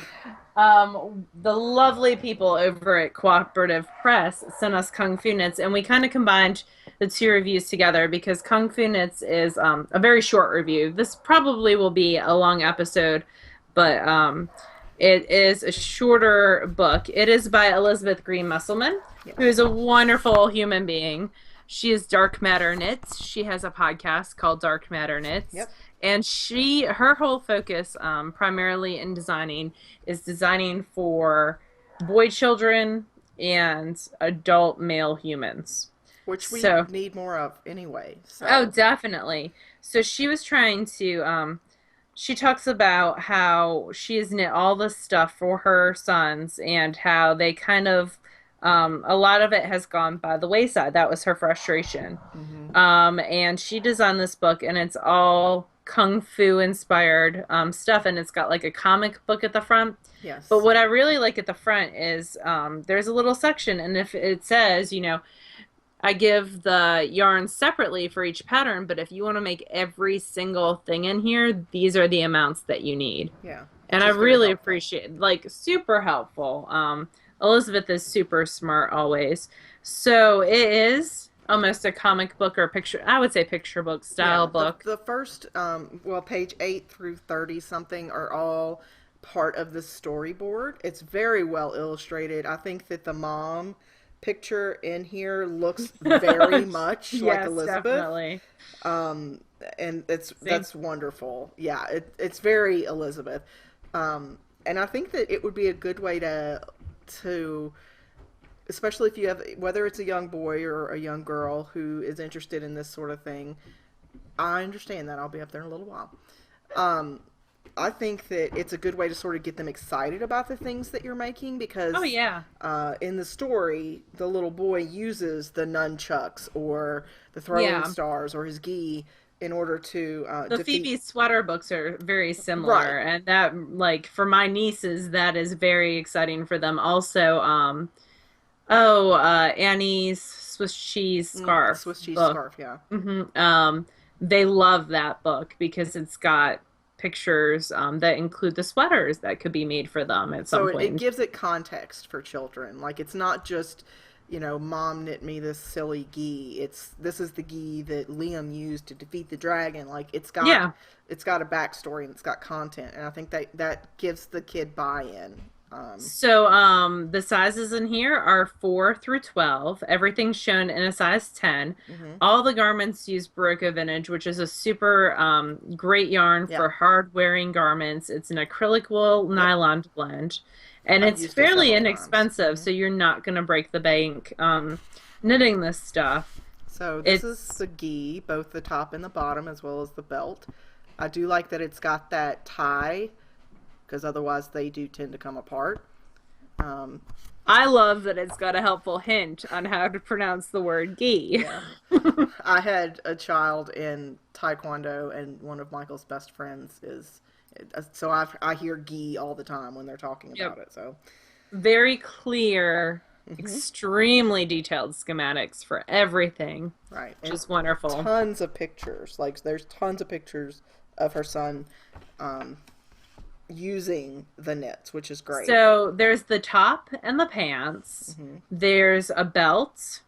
S1: The lovely people over at Cooperative Press sent us Kung Fu Knits, and we kind of combined the two reviews together because Kung Fu Knits is a very short review. This probably will be a long episode, but it is a shorter book. It is by Elizabeth Green Musselman, who is
S2: Yes.
S1: a wonderful human being. She is Dark Matter Knits. She has a podcast called Dark Matter Knits.
S2: Yep.
S1: And her whole focus, primarily in designing, is designing for boy children and adult male humans.
S2: Which we
S1: So,
S2: need more of anyway.
S1: oh,
S2: So,
S1: definitely. So she was trying to, she talks about how she has knit all this stuff for her sons and how they kind of, a lot of it has gone by the wayside. That was her frustration.
S2: hmm,
S1: And she designed this book, and it's all kung fu inspired stuff, and it's got like a comic book at the front. But
S2: yes.
S1: what I really like at the front is there's a little section, and if it says, I give the yarn separately for each pattern, but if you want to make every single thing in here, these are the amounts that you need.
S2: Yeah.
S1: And
S2: Which
S1: I
S2: is very
S1: really
S2: helpful.
S1: appreciate, like, super helpful. Elizabeth is super smart always. So it is almost a comic book or picture, I would say picture book style
S2: Yeah. The,
S1: book.
S2: the first, well, page 8 through 30 something are all part of the storyboard. It's very well illustrated. I think that the mom picture in here looks very much like
S1: Yes,
S2: Elizabeth.
S1: definitely.
S2: Um, and
S1: Same.
S2: that's wonderful. Yeah, it's very Elizabeth. And I think that it would be a good way to especially if you have, whether it's a young boy or a young girl who is interested in this sort of thing. I understand that. I'll be up there in a little while. Um, I think that it's a good way to sort of get them excited about the things that you're making
S1: Oh
S2: because
S1: yeah.
S2: in the story, the little boy uses the nunchucks or the throwing
S1: Yeah.
S2: stars or his gi in order to
S1: The
S2: defeat.
S1: Phoebe sweater books are very
S2: Right.
S1: similar, and that, like, for my nieces, that is very exciting for them. Also, Annie's Swiss cheese
S2: The
S1: scarf
S2: Swiss cheese
S1: book.
S2: scarf, yeah.
S1: They love that book because it's got pictures that include the sweaters that could be made for them at
S2: So
S1: some
S2: it
S1: point.
S2: gives it context for children. Like it's not just, mom knit me this silly gi. This is the gi that Liam used to defeat the dragon. Like
S1: Yeah.
S2: it's got a backstory and it's got content, and I think that gives the kid buy-in.
S1: So, the sizes in here are 4 through 12. Everything's shown in a size 10.
S2: Hmm.
S1: All the garments use Barocco Vintage, which is a super great yarn
S2: Yeah.
S1: for hard wearing garments. It's an acrylic wool
S2: Yep.
S1: nylon blend, and
S2: I've
S1: it's
S2: used it
S1: fairly
S2: several times.
S1: inexpensive, so you're not going to break the bank knitting this stuff.
S2: So this is
S1: It's
S2: the gi, both the top and the bottom, as well as the belt. I do like that it's got that tie, because otherwise they do tend to come apart. Um,
S1: I love that it's got a helpful hint on how to pronounce the word gi.
S2: yeah. I had a child in Taekwondo, and one of Michael's best friends is. So I hear gi all the time when they're talking
S1: Yep.
S2: about it. So,
S1: Very clear,
S2: hmm,
S1: extremely detailed schematics for everything,
S2: right,
S1: which
S2: and
S1: is wonderful.
S2: tons of pictures. Like there's tons of pictures of her son um, using the knits, which is great.
S1: So there's the top and the pants.
S2: Hmm.
S1: There's a belt.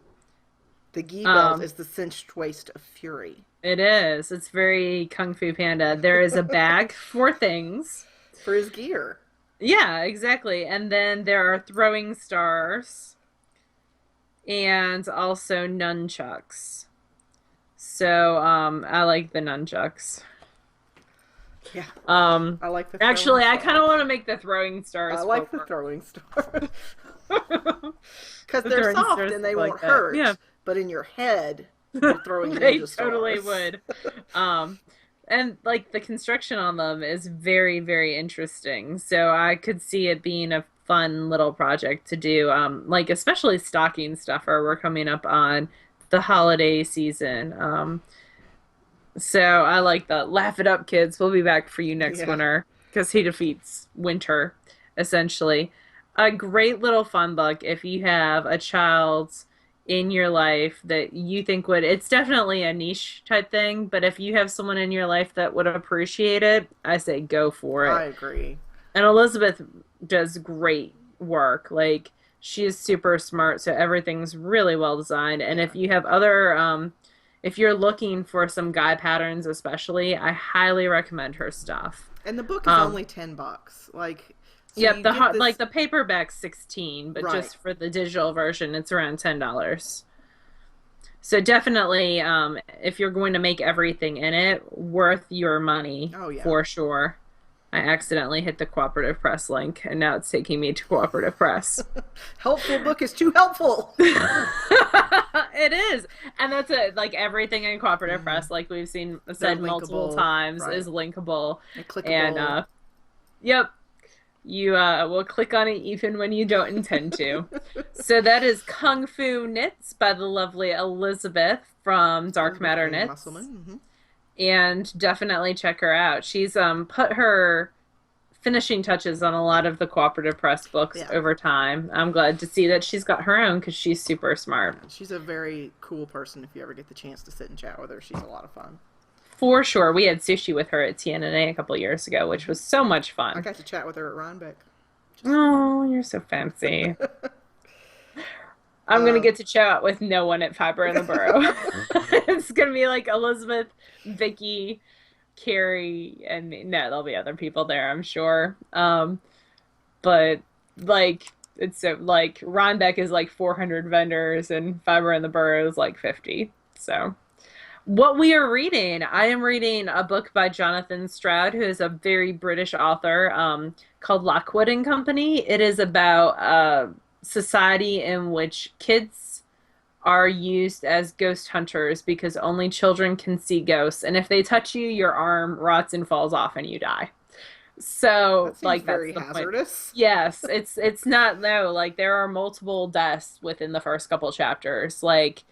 S2: The gi belt
S1: Um,
S2: is the cinched waist of fury
S1: it is. It's very Kung Fu Panda. There is a bag for things.
S2: for his gear.
S1: Yeah, exactly. And then there are throwing stars and also nunchucks. So, I like the nunchucks.
S2: Yeah,
S1: Um,
S2: I like the throwing
S1: Actually, I kind of
S2: stars.
S1: want to make the throwing
S2: I
S1: stars for
S2: like the throwing stars
S1: work.
S2: because
S1: The
S2: they're
S1: throwing
S2: soft
S1: stars
S2: and
S1: look
S2: they
S1: like
S2: won't
S1: that.
S2: hurt.
S1: Yeah,
S2: But in your head, you're throwing
S1: they
S2: ninja
S1: totally
S2: stars.
S1: would. Um, and like the construction on them is very, very interesting. So I could see it being a fun little project to do. Like especially stocking stuffer. We're coming up on the holiday season. So I like the laugh it up, kids. We'll be back for you next
S2: Yeah.
S1: winter because he defeats winter, essentially. A great little fun book if you have a child in your life that you think would, it's definitely a niche type thing, but if you have someone in your life that would appreciate it, I say go for
S2: I
S1: it.
S2: agree.
S1: And Elizabeth does great work. Like she is super smart, so everything's really well designed. And
S2: Yeah.
S1: if you have other if you're looking for some guy patterns especially, I highly recommend her stuff.
S2: And the book is
S1: Um
S2: only $10. Like, so
S1: yep,
S2: you get
S1: like
S2: this
S1: the paperback's 16, but
S2: right.
S1: just for the digital version it's around $10. So definitely if you're going to make everything in it, worth your money
S2: Oh yeah.
S1: for sure. I accidentally hit the Cooperative Press link, and now it's taking me to Cooperative Press.
S2: Helpful book is too helpful.
S1: It is, and that's it. Like everything in Cooperative
S2: Hmm.
S1: Press, like we've seen
S2: They're
S1: said multiple
S2: linkable,
S1: times,
S2: right?
S1: is linkable.
S2: And
S1: And
S2: clickable.
S1: yep, you will click on it even when you don't intend to. So that is Kung Fu Knits by the lovely Elizabeth from Dark Matter
S2: From
S1: Knits.
S2: Mussleman. Hmm.
S1: And definitely check her out. She's put her finishing touches on a lot of the Cooperative Press books
S2: Yeah.
S1: over time. I'm glad to see that she's got her own because she's super smart.
S2: Yeah. She's a very cool person. If you ever get the chance to sit and chat with her, she's a lot of fun.
S1: For sure. We had sushi with her at TNNA a couple years ago, which was so much
S2: I
S1: fun.
S2: got to chat with her at Rhinebeck.
S1: Oh, you're so fancy. I'm gonna
S2: um,
S1: get to chat with no one at Fiber in the Borough. It's gonna be like Elizabeth, Vicky, Carrie and me. No, there'll be other people there, I'm sure. But like it's so like Rhinebeck is like 400 vendors and Fiber in the Burrow is like 50. So what we are reading, I am reading a book by Jonathan Stroud, who is a very British author, called Lockwood and Company. It is about a society in which kids are used as ghost hunters because only children can see ghosts, and if they touch you, your arm rots and falls off and you die.
S2: That
S1: So,
S2: seems
S1: like, that's
S2: very
S1: the point.
S2: hazardous.
S1: Yes, it's not, no, like there are multiple deaths within the first couple chapters. Like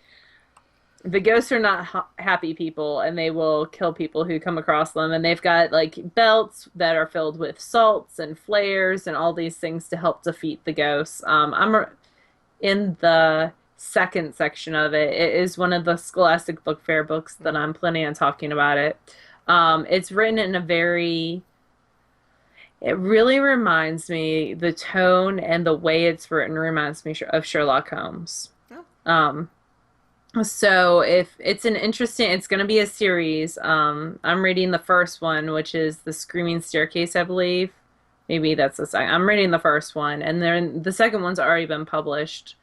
S1: the ghosts are not happy people and they will kill people who come across them, and they've got like belts that are filled with salts and flares and all these things to help defeat the ghosts. In the second section of it. It is one of the Scholastic Book Fair books that I'm planning on talking about it. It's written in a very, it really reminds me, the tone and the way it's written reminds me of Sherlock Holmes.
S2: Oh,
S1: Um, so if it's an interesting, it's going to be a series. I'm reading the first one, which is The Screaming Staircase, I believe. Maybe that's the second. I'm reading the first one, and then the second one's already been published.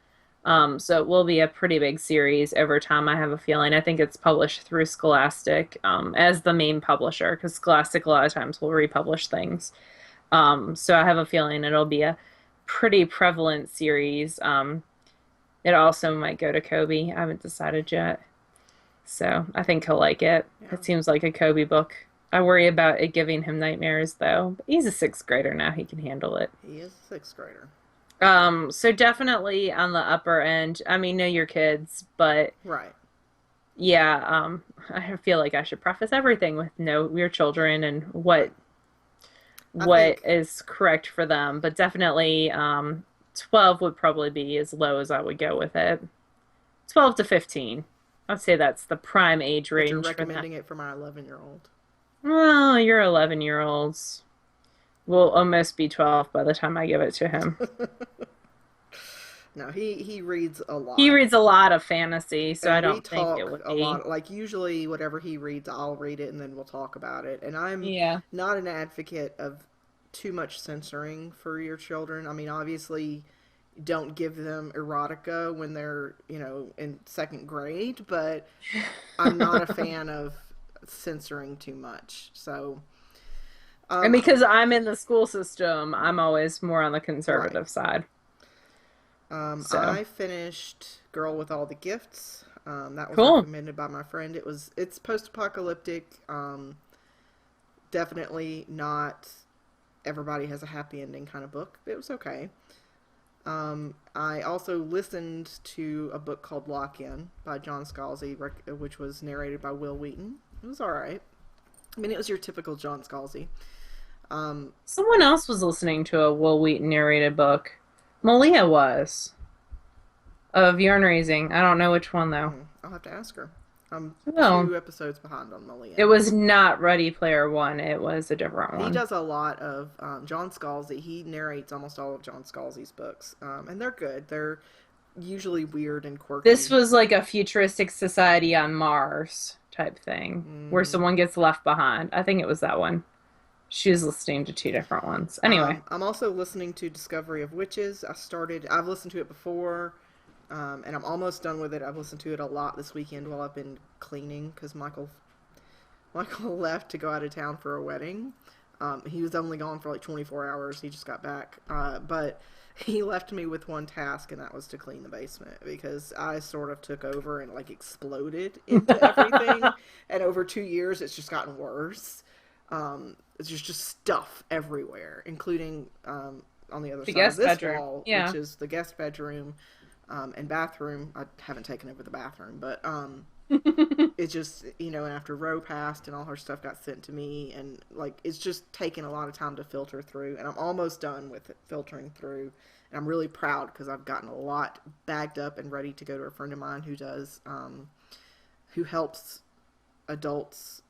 S1: So it will be a pretty big series over time, I have a feeling. I think it's published through Scholastic, as the main publisher, because Scholastic a lot of times will republish things. So I have a feeling it'll be a pretty prevalent series. It also might go to Kobe. I haven't decided yet. So I think he'll like it.
S2: yeah.
S1: It seems like a Kobe book. I worry about it giving him nightmares though. But he's a sixth grader now. He can handle it.
S2: He is a sixth grader.
S1: So definitely on the upper end. I mean, know your kids, but
S2: Right.
S1: yeah, I feel like I should preface everything with know your children and
S2: Right. I
S1: what
S2: think
S1: is correct for them. But definitely, 12 would probably be as low as I would go with it. 12 to 15. I'd say that's the prime age
S2: that you're
S1: range for that.
S2: recommending it for my 11-year-old.
S1: Well, your 11-year-olds will almost be 12 by the time I give it to him.
S2: No, he reads a
S1: He
S2: lot.
S1: reads a lot of fantasy, so I
S2: And we
S1: don't think it
S2: talk
S1: would
S2: a
S1: be.
S2: lot. Like, usually, whatever he reads, I'll read it and then we'll talk about it. And I'm
S1: Yeah.
S2: not an advocate of too much censoring for your children. I mean, obviously, don't give them erotica when they're, in second grade, but I'm not a fan of censoring too much. So,
S1: And
S2: um,
S1: because I'm in the school system, I'm always more on the
S2: right.
S1: conservative side. So,
S2: I finished Girl with All the Gifts. That was
S1: cool.
S2: recommended by my friend. It's post-apocalyptic. Definitely not everybody has a happy ending kind of book. It was okay. I also listened to a book called Lock In by John Scalzi, which was narrated by Will Wheaton. It was all right. I mean, it was your typical John Scalzi. Um,
S1: Someone else was listening to a Will Wheaton narrated book. Malia was of yarn raising. I don't know which one though.
S2: I'll have to ask her. I'm
S1: No,
S2: 2 episodes behind on
S1: it
S2: Malia.
S1: was not Ready Player One. It was a different
S2: He
S1: one.
S2: does a lot of John Scalzi. He narrates almost all of John Scalzi's books, and they're good. They're usually weird and
S1: This
S2: quirky.
S1: was like a futuristic society on Mars type thing where
S2: Mm.
S1: someone gets left behind. I think it was that one. She was listening to two different ones. Anyway,
S2: I'm also listening to Discovery of Witches. I've listened to it before, and I'm almost done with it. I've listened to it a lot this weekend while I've been cleaning because Michael left to go out of town for a wedding. He was only gone for like 24 hours. He just got back. But he left me with one task, and that was to clean the basement because I sort of took over and like exploded into everything. And over 2 years, it's just gotten worse. It's just stuff everywhere, including on the other
S1: the
S2: side of
S1: guest
S2: this
S1: bedroom.
S2: wall,
S1: Yeah.
S2: which is the guest bedroom and bathroom. I haven't taken over the bathroom, but it's just after Roe passed and all her stuff got sent to me, and like it's just taken a lot of time to filter through, and I'm almost done with it filtering through, and I'm really proud because I've gotten a lot bagged up and ready to go to a friend of mine who helps adults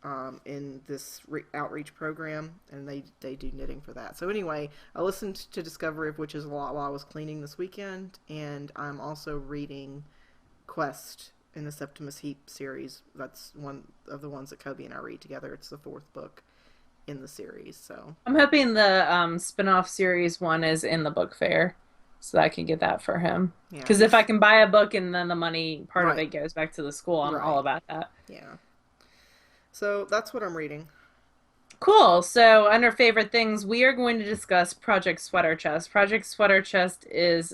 S2: in this outreach program, and they do knitting for that. So anyway, I listened to Discovery of Witches a lot while I was cleaning this weekend, and I'm also reading Quest in the Septimus Heap series. That's one of the ones that Kobe and I read together. It's the fourth book in the series. So
S1: I'm hoping the spin-off series one is in the book fair so that I can get that for him.
S2: yeah,
S1: Because if I can buy a book and then the money part of
S2: right,
S1: it goes back to the school, I'm all
S2: right,
S1: about that.
S2: yeah. So that's what I'm reading.
S1: Cool. So, under favorite things, we are going to discuss Project Sweater Chest. Project Sweater Chest is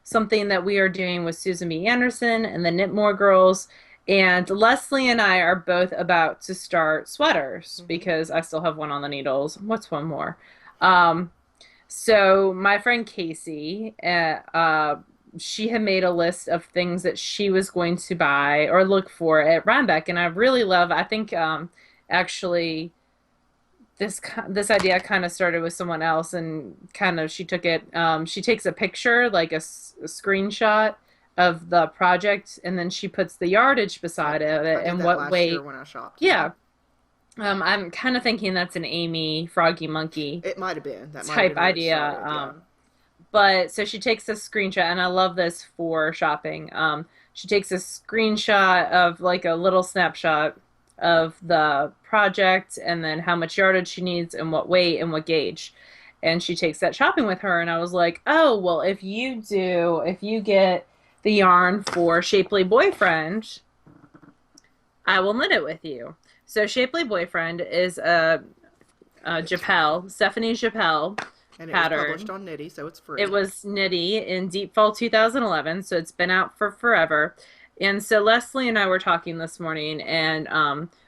S1: something that we are doing with Susan B. Anderson and the Knitmore Girls. And Leslie and I are both about to start sweaters
S2: Hmm.
S1: because I still have one on the needles. What's one more? Um, so, my friend Casey, she had made a list of things that she was going to buy or look for at Rhinebeck. And I really love, I think, actually this idea kind of started with someone else and kind of she took it she takes a picture like a screenshot of the project and then she puts the yardage beside
S2: Yep, I
S1: it
S2: did
S1: and
S2: that
S1: what
S2: last year
S1: weight.
S2: when I shopped. Hmm.
S1: Yeah. I'm kind of thinking that's an Amy Froggy Monkey
S2: It might have been. That might have
S1: type
S2: been where it
S1: idea.
S2: started. Yeah.
S1: But so she takes a screenshot, and I love this for shopping. She takes a screenshot of like a little snapshot of the project, and then how much yardage she needs, and what weight, and what gauge. And she takes that shopping with her, and I was like, oh, well, if you get the yarn for Shapely Boyfriend, I will knit it with you. So Shapely Boyfriend is a Japel, Stephanie Japel
S2: And it was published
S1: pattern.
S2: on Knitty, so it's
S1: It
S2: free.
S1: was Knitty in Deep Fall 2011, so it's been out for forever. And so Leslie and I were talking this morning, and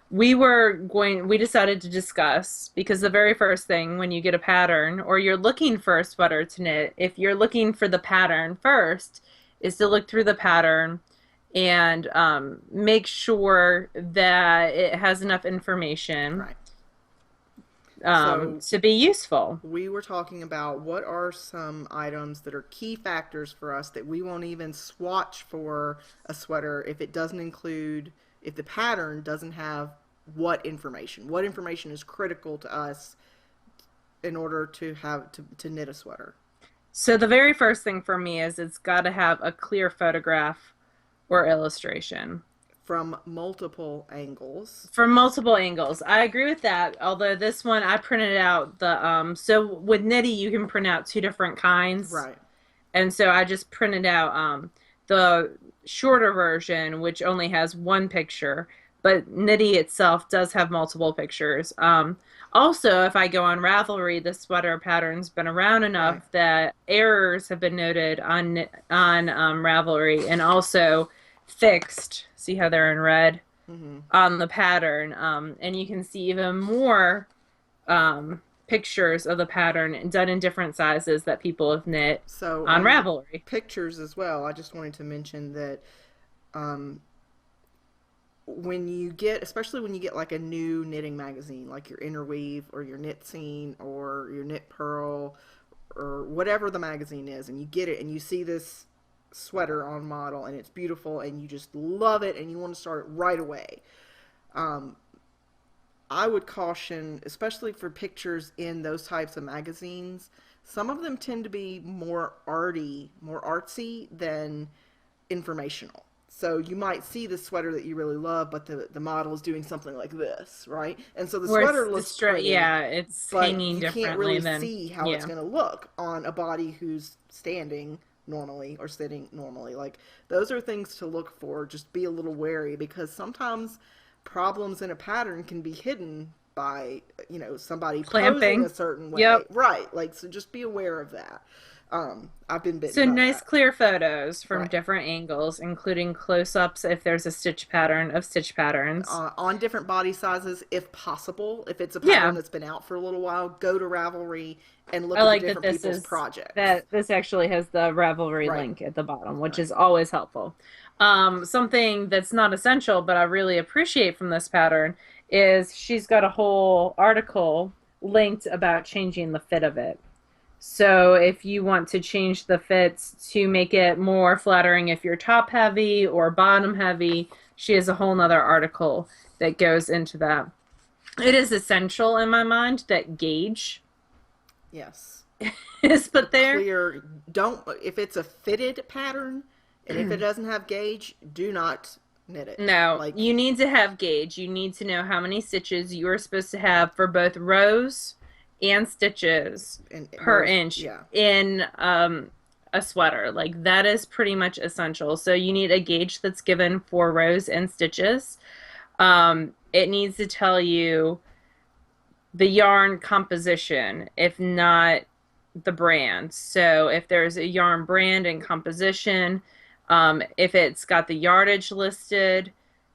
S1: we decided to discuss because the very first thing when you get a pattern or you're looking for a sweater to knit, if you're looking for the pattern first, is to look through the pattern and make sure that it has enough information
S2: Right. So
S1: to be useful.
S2: we were talking about what are some items that are key factors for us that we won't even swatch for a sweater if it doesn't include, if the pattern doesn't have what information is critical to us in order to to knit a sweater.
S1: So the very first thing for me is it's got to have a clear photograph or illustration
S2: From multiple angles.
S1: from multiple angles. I agree with that. Although this one I printed out the so with Knitty you can print out two different kinds.
S2: Right.
S1: And so I just printed out the shorter version which only has one picture, but Knitty itself does have multiple pictures. Also, if I go on Ravelry, the sweater pattern's been around
S2: Right.
S1: enough that errors have been noted on Ravelry and also fixed. See how they're in red
S2: Mm-hmm.
S1: on the pattern, and you can see even more pictures of the pattern done in different sizes that people have knit
S2: So
S1: on
S2: on
S1: Ravelry.
S2: pictures as well, I just wanted to mention that um, when you get, especially when you get like a new knitting magazine, like your Interweave or your Knit Scene or your Knit Pearl or whatever the magazine is, and you get it and you see this sweater on model and it's beautiful and you just love it and you want to start it right away. Um, I would caution, especially for pictures in those types of magazines, some of them tend to be more arty, more artsy than informational. So you might see the sweater that you really love, but the model is doing something like this, right? And so the
S1: Where it's
S2: sweater looks pretty,
S1: yeah, it's
S2: but
S1: hanging
S2: you can't
S1: differently
S2: really
S1: than
S2: see how it's
S1: yeah.
S2: going to look on a body who's standing normally or sitting normally. Like those are things to look for. Just be a little wary because sometimes problems in a pattern can be hidden by, somebody posing a
S1: Clamping.
S2: certain way.
S1: Yep.
S2: Right. Like, so just be aware of that. I've been bitten
S1: So
S2: by
S1: nice
S2: that.
S1: clear photos from
S2: Right.
S1: different angles, including close-ups if there's a stitch pattern of stitch patterns.
S2: On different body sizes if possible. If it's a pattern
S1: Yeah,
S2: that's been out for a little while, go to Ravelry and look
S1: I
S2: at the
S1: like that
S2: different
S1: this
S2: people's
S1: is
S2: projects.
S1: that this actually has the Ravelry
S2: Right,
S1: link at the bottom, which
S2: right.
S1: is always helpful. Something that's not essential, but I really appreciate from this pattern is she's got a whole article linked about changing the fit of it. So if you want to change the fits to make it more flattering if you're top heavy or bottom heavy, she has a whole nother article that goes into that. It is essential in my mind that gauge
S2: Yes.
S1: is
S2: A
S1: put there.
S2: clear, don't, if it's a fitted pattern, And if it doesn't have gauge, do not knit it.
S1: No,
S2: Like,
S1: you need to have gauge. You need to know how many stitches you are supposed to have for both rows and stitches
S2: and
S1: per
S2: rows,
S1: inch
S2: yeah.
S1: in a sweater. Like that is pretty much essential. So you need a gauge that's given for rows and stitches. It needs to tell you the yarn composition, if not the brand. So if there's a yarn brand and composition, if it's got the yardage listed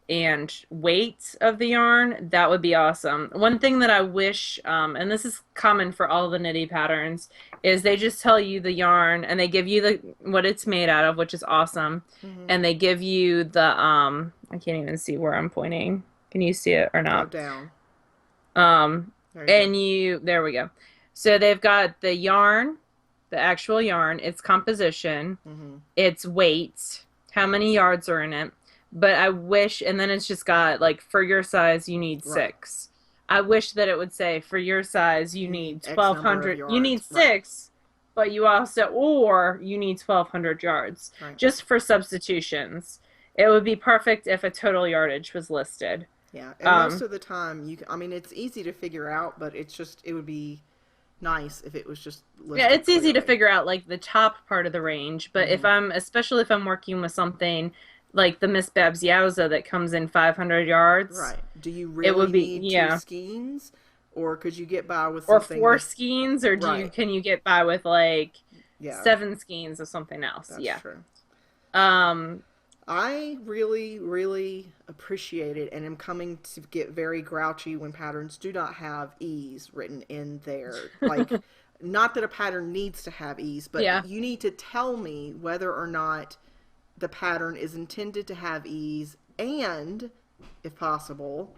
S1: and weight of the yarn, that would be awesome. One thing that I wish, and this is common for all the knitty patterns, is they just tell you the yarn and they give you the what it's made out of, which is awesome.
S2: Mm-hmm.
S1: And they give you the I can't even see where I'm pointing. Can you see it or
S2: Go
S1: not?
S2: down.
S1: Um,
S2: There you go.
S1: and there we go. So they've got the yarn, the actual yarn, its composition,
S2: Mm-hmm.
S1: its weight, how many yards are in it. But I wish, and then it's just got like for your size, you need
S2: Right.
S1: six. I wish that it would say for your size, you
S2: You need
S1: need
S2: X number of
S1: 1,200, you need
S2: yards. Right.
S1: six, but you also, or you need 1,200 yards
S2: Right.
S1: just for substitutions. It would be perfect if a total yardage was listed.
S2: Yeah. And most
S1: Um,
S2: of the time, I mean, it's easy to figure out, but it would be nice if it was just
S1: Yeah,
S2: listed
S1: it's easy to
S2: clearly.
S1: figure out like the top part of the range, but
S2: Mm-hmm.
S1: especially if I'm working with something like the Miss Babs Yowza that comes in 500 yards,
S2: Right. Do you
S1: it
S2: really
S1: would be,
S2: need two
S1: yeah.
S2: skeins? Or could you get by with
S1: Or
S2: something
S1: four
S2: that's
S1: skeins, or
S2: right?
S1: can you get by with like
S2: Yeah,
S1: seven skeins of something else?
S2: that's
S1: Yeah.
S2: true.
S1: Um,
S2: I really, really appreciate it and am coming to get very grouchy when patterns do not have ease written in there. Like, not that a pattern needs to have ease, but
S1: yeah.
S2: you need to tell me whether or not the pattern is intended to have ease, and, if possible,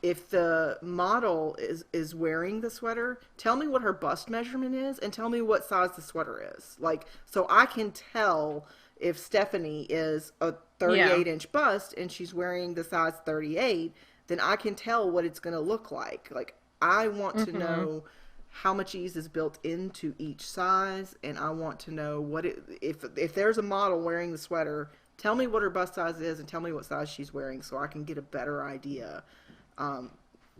S2: if the model is wearing the sweater, tell me what her bust measurement is and tell me what size the sweater is. Like, so I can tell if Stephanie is a
S1: Yeah.
S2: 38-inch bust and she's wearing the size 38, then I can tell what it's going to look like. Like, I want to
S1: Hmm.
S2: know how much ease is built into each size, and I want to know what it, if there's a model wearing the sweater, tell me what her bust size is and tell me what size she's wearing so I can get a better idea. um,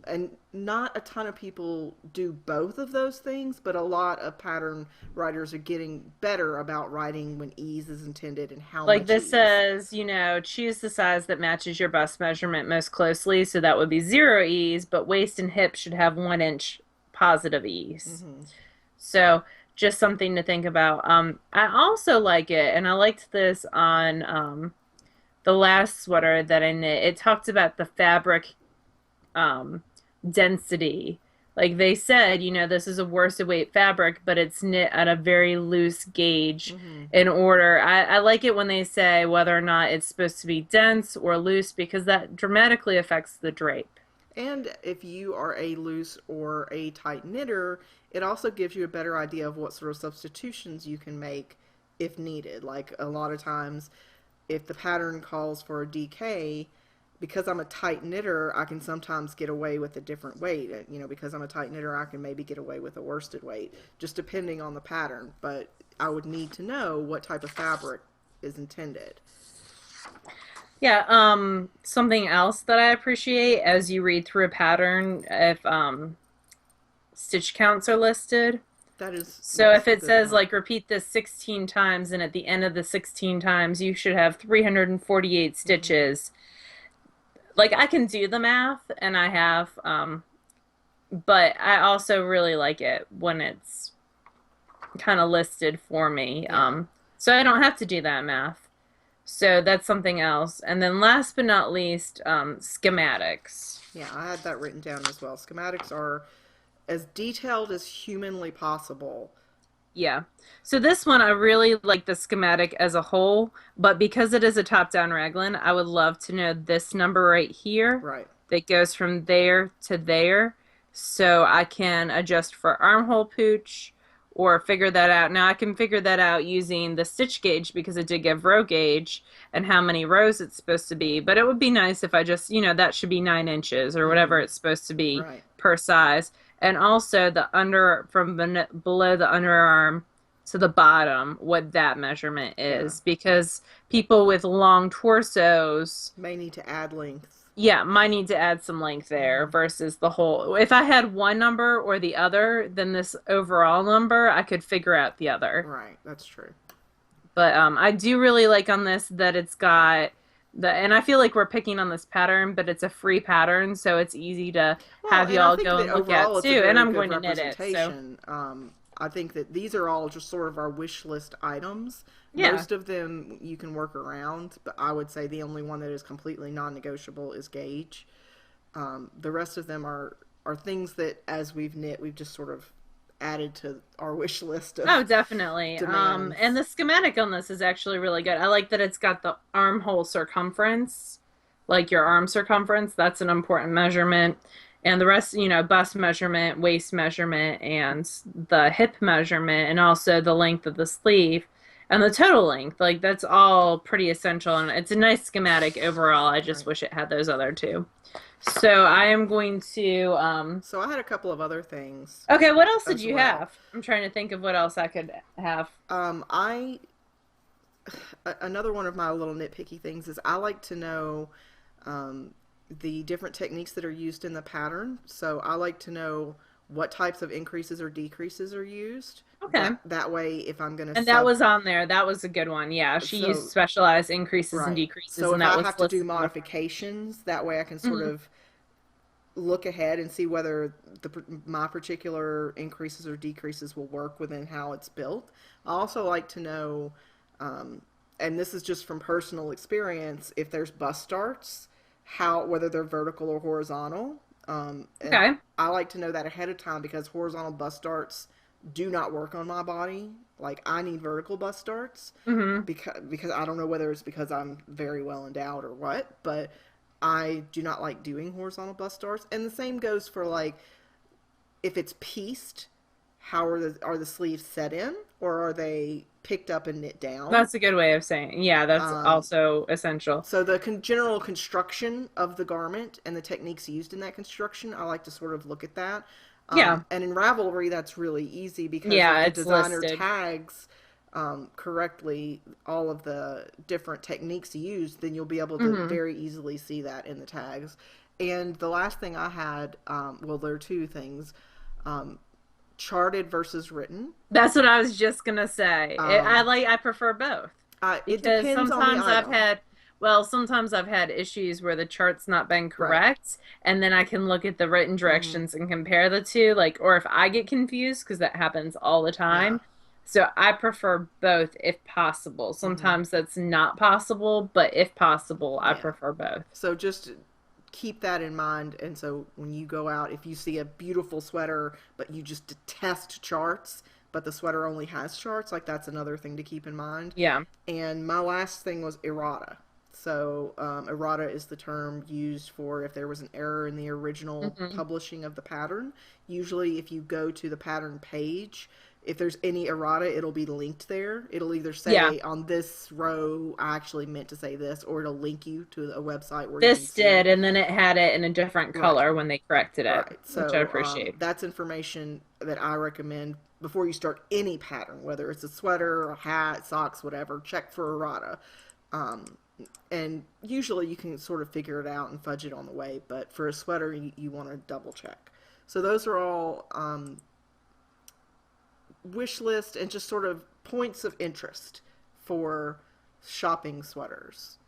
S2: and not a ton of people do both of those things, but a lot of pattern writers are getting better about writing when ease is intended and how
S1: Like
S2: much
S1: this
S2: ease.
S1: says, choose the size that matches your bust measurement most closely. So that would be zero ease, but waist and hip should have 1 inch positive ease.
S2: Mm-hmm.
S1: So just something to think about. I also like it, and I liked this on the last sweater that I knit. It talked about the fabric um, density. Like they said, this is a worsted weight fabric, but it's knit at a very loose gauge
S2: Mm-hmm.
S1: in order. I like it when they say whether or not it's supposed to be dense or loose because that dramatically affects the drape.
S2: And if you are a loose or a tight knitter, it also gives you a better idea of what sort of substitutions you can make if needed. Like a lot of times, if the pattern calls for a DK, because I'm a tight knitter, I can sometimes get away with a different weight. Because I'm a tight knitter, I can maybe get away with a worsted weight, just depending on the pattern. But I would need to know what type of fabric is intended.
S1: Yeah, something else that I appreciate as you read through a pattern, if stitch counts are listed.
S2: That is,
S1: So
S2: yes,
S1: if
S2: a
S1: it
S2: good
S1: says
S2: point.
S1: like repeat this 16 times and at the end of the 16 times you should have 348
S2: Mm-hmm.
S1: stitches. Like I can do the math and I have but I also really like it when it's kind of listed for me.
S2: Yeah.
S1: So I don't have to do that math. So that's something else. And then last but not least, schematics.
S2: Yeah, I had that written down as well. Schematics are as detailed as humanly possible.
S1: Yeah. So this one, I really like the schematic as a whole, but because it is a top-down raglan, I would love to know this number right here
S2: Right.
S1: that goes from there to there, so I can adjust for armhole pooch or figure that out. Now I can figure that out using the stitch gauge because it did give row gauge and how many rows it's supposed to be, but it would be nice if I just, that should be 9 inches or
S2: Mm-hmm.
S1: whatever it's supposed to be
S2: Right.
S1: per size. And also the under from below the underarm to the bottom what that measurement
S2: Yeah.
S1: is because people with long torsos,
S2: May need to add length.
S1: yeah, might need to add some length there
S2: Hmm.
S1: versus the whole. If I had one number or the other, then this overall number, I could figure out the other.
S2: Right, that's true.
S1: But I do really like on this that it's got and I feel like we're picking on this pattern, but it's a free pattern, so it's easy to
S2: Well,
S1: have
S2: and I
S1: y'all
S2: think
S1: go
S2: that
S1: and look at
S2: overall it's a
S1: too. And
S2: very
S1: I'm
S2: good
S1: going to knit it, so
S2: representation. I think that these are all just sort of our wish list items.
S1: yeah.
S2: Most of them you can work around, but I would say the only one that is completely non-negotiable is gauge. The rest of them are things that, as we've knit, we've just sort of added to our wish list
S1: Oh,
S2: of
S1: definitely. And
S2: demands.
S1: the schematic on this is actually really good. I like that it's got the armhole circumference, like your arm circumference. That's an important measurement. And the rest, bust measurement, waist measurement, and the hip measurement, and also the length of the sleeve and the total length. Like that's all pretty essential. And it's a nice schematic overall. I just
S2: Right.
S1: wish it had those other two. So I am going to
S2: So I had a couple of other things
S1: okay, what else did
S2: as
S1: you
S2: well.
S1: have? I'm trying to think of what else I could have.
S2: I another one of my little nitpicky things is I like to know um, the different techniques that are used in the pattern. So I like to know what types of increases or decreases are used.
S1: Okay.
S2: That way, if I'm going to
S1: And that
S2: sub,
S1: was on there. That was a good one. Yeah, she used
S2: so
S1: specialized increases and
S2: right.
S1: decreases,
S2: So
S1: and
S2: if
S1: that
S2: I
S1: was
S2: have to do
S1: listed on the front.
S2: modifications, that way I can sort
S1: Mhm.
S2: of look ahead and see whether my particular increases or decreases will work within how it's built. I also like to know, um, and this is just from personal experience, if there's bust starts, how whether they're vertical or horizontal. And
S1: Okay.
S2: I like to know that ahead of time because horizontal bust starts do not work on my body. Like I need vertical bust starts
S1: Hmm.
S2: because I don't know whether it's because I'm very well endowed or what, but I do not like doing horizontal bust starts. And the same goes for like if it's pieced, how are the sleeves set in or are they picked up and knit down?
S1: That's a good way of saying. Yeah, that's
S2: Um,
S1: also essential.
S2: so the general construction of the garment and the techniques used in that construction, I like to sort of look at that.
S1: Yeah.
S2: And in Ravelry, that's really easy because if
S1: Yeah,
S2: the
S1: it's
S2: designer
S1: listed.
S2: tags correctly all of the different techniques used, then you'll be able to
S1: Hmm.
S2: very easily see that in the tags. And the last thing I had, well, there are two things: um, charted versus written.
S1: That's what I was just gonna say.
S2: Um,
S1: I prefer both
S2: it
S1: because
S2: depends on the item.
S1: sometimes I've had issues where the chart's not been
S2: Right.
S1: correct, and then I can look at the written
S2: Mm-hmm.
S1: directions and compare the two, like, or if I get confused, because that happens all the
S2: Yeah.
S1: time. So I prefer both if possible.
S2: Mm-hmm.
S1: Sometimes that's not possible, but if possible, I
S2: Yeah.
S1: prefer both.
S2: So just keep that in mind. And so when you go out, if you see a beautiful sweater, but you just detest charts, but the sweater only has charts, like that's another thing to keep in mind.
S1: Yeah.
S2: And my last thing was errata. So errata is the term used for if there was an error in the original
S1: Hmm.
S2: publishing of the pattern. Usually, if you go to the pattern page, if there's any errata, it'll be linked there. It'll either
S1: Yeah.
S2: say on this row, I actually meant to say this, or it'll link you to a website where you can
S1: This
S2: see.
S1: did, and then it had it in a different
S2: Right,
S1: color when they corrected it,
S2: right.
S1: which I
S2: So
S1: appreciate.
S2: that's information that I recommend before you start any pattern, whether it's a sweater, a hat, socks, whatever. Check for errata. Um, and usually you can sort of figure it out and fudge it on the way, but for a sweater, you want to double check. So those are all wish list and just sort of points of interest for shopping sweaters.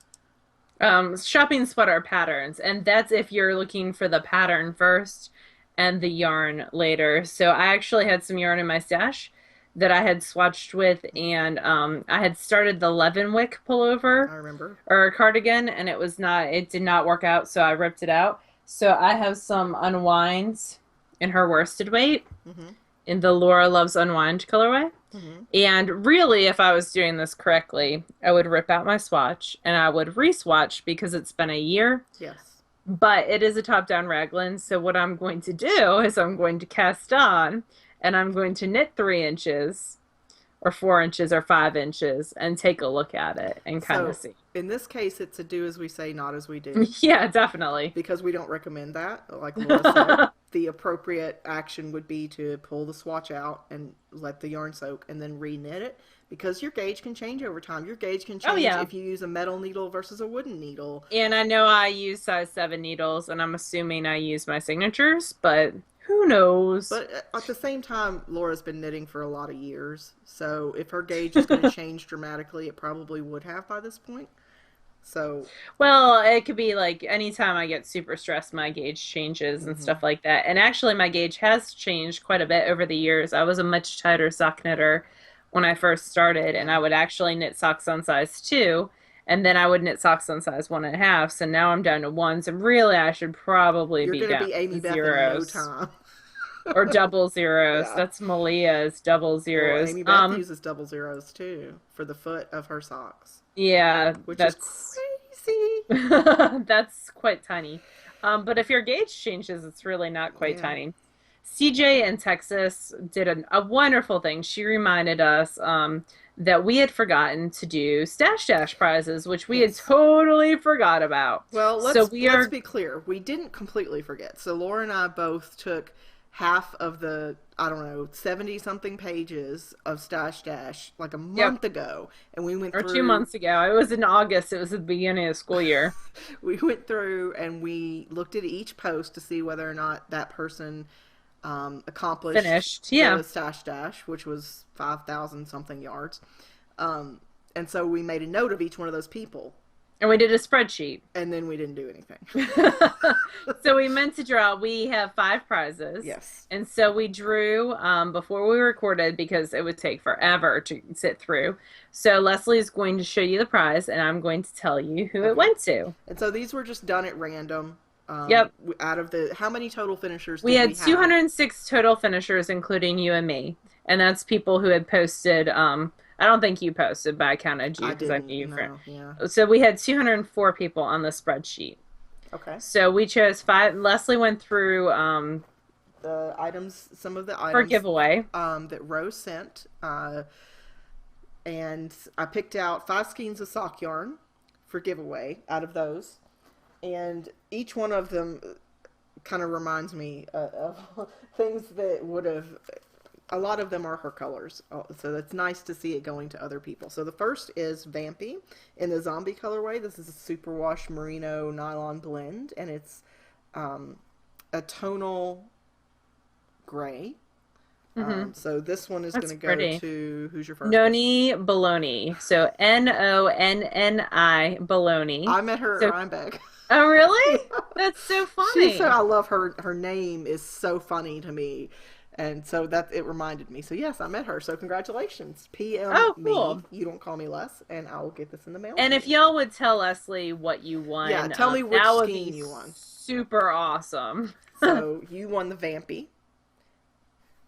S1: Shopping sweater patterns, and that's if you're looking for the pattern first and the yarn later. So I actually had some yarn in my stash that I had swatched with, and I had started the Leavenwick pullover
S2: I remember.
S1: or cardigan, and it did not work out, so I ripped it out. So I have some unwinds in her worsted weight
S2: Mm-hmm.
S1: in the Laura Loves Unwind colorway.
S2: Mm-hmm.
S1: And really, if I was doing this correctly, I would rip out my swatch and I would re-swatch because it's been a year.
S2: Yes.
S1: But it is a top-down raglan, so what I'm going to do is I'm going to cast on and I'm going to knit 3 inches or 4 inches or 5 inches and take a look at it and kind of
S2: So
S1: see.
S2: in this case, it's a do as we say, not as we do,
S1: Yeah, definitely.
S2: because we don't recommend that, like Laura said. the appropriate action would be to pull the swatch out and let the yarn soak and then re-knit it, because your gauge can change over time. Your gauge can
S1: Oh
S2: change
S1: yeah.
S2: if you use a metal needle versus a wooden needle.
S1: And I know I use size 7 needles, and I'm assuming I use my signatures, but who knows?
S2: But at the same time, Laura's been knitting for a lot of years, so if her gauge is going to change dramatically, it probably would have by this point. So,
S1: Well, it could be like anytime I get super stressed, my gauge changes and
S2: mm-hmm.
S1: stuff like that. And actually, my gauge has changed quite a bit over the years. I was a much tighter sock knitter when I first started, and
S2: Yeah.
S1: I would actually knit socks on size 2, and then I would knit socks on size 1.5. So now I'm down to ones, and really, I should probably
S2: You're
S1: be
S2: going to
S1: down
S2: be Amy
S1: to
S2: Beth in no
S1: zeros
S2: time.
S1: or double zeros.
S2: Yeah.
S1: That's Malia's double
S2: Well,
S1: zeros.
S2: Amy Beth uses double zeros too for the foot of her socks,
S1: Yeah,
S2: which is
S1: that's
S2: crazy.
S1: that's quite tiny. But if your gauge changes, it's really not quite
S2: Yeah.
S1: tiny. CJ in Texas did a wonderful thing. She reminded us that we had forgotten to do Stash Dash prizes, which we had
S2: Yes.
S1: totally forgot about.
S2: Well,
S1: So we
S2: let's
S1: are,
S2: be clear. We didn't completely forget. So Laura and I both took half of the, I don't know, 70 something pages of Stash Dash like a
S1: yep,
S2: month ago, and we went
S1: or two
S2: through
S1: months ago. It was in August. It was the beginning of the school year.
S2: we went through and we looked at each post to see whether or not that person accomplished
S1: Finished.
S2: the
S1: Yeah.
S2: Stash Dash, which was 5,000 something yards. And so we made a note of each one of those people,
S1: And we did a spreadsheet.
S2: and then we didn't do anything.
S1: So we meant to draw. We have 5 prizes.
S2: Yes.
S1: And so we drew before we recorded because it would take forever to sit through. So Leslie's going to show you the prize, and I'm going to tell you who it
S2: Okay.
S1: went to.
S2: And so these were just done at random.
S1: Yep.
S2: Out of the, how many total finishers
S1: We
S2: did
S1: had
S2: we have?
S1: 206 total finishers, including you and me. And that's people who had posted. I don't think you posted, but I counted you
S2: I
S1: because I knew
S2: didn't
S1: you.
S2: know. Yeah.
S1: So we had 204 people on the spreadsheet.
S2: Okay.
S1: So we chose 5. Leslie went through
S2: The items, some of the
S1: for
S2: items
S1: giveaway.
S2: that Rose sent, and I picked out 5 skeins of sock yarn for giveaway out of those, and each one of them kind of reminds me of things that would have. A lot of them are her colors, so it's nice to see it going to other people. So the first is Vampy in the zombie colorway. This is a superwash merino nylon blend, and it's a tonal gray. So this one is going
S1: That's
S2: to go
S1: pretty.
S2: to, who's your first?
S1: Noni Baloney. So Nonni Baloney.
S2: I met her at
S1: So,
S2: Rhinebeck.
S1: oh
S2: Yeah.
S1: really? That's so
S2: She's so,
S1: funny.
S2: I love her. Her name is so funny to me. And so that it reminded me. So yes, I met her. So congratulations. PM
S1: Oh,
S2: me.
S1: cool.
S2: You don't call me Les, and I will get this in the mail
S1: And
S2: to
S1: if
S2: you.
S1: y'all would tell Leslie what you won,
S2: Yeah, tell me which
S1: that would
S2: scheme
S1: be
S2: you won.
S1: super awesome.
S2: So you won the Vampy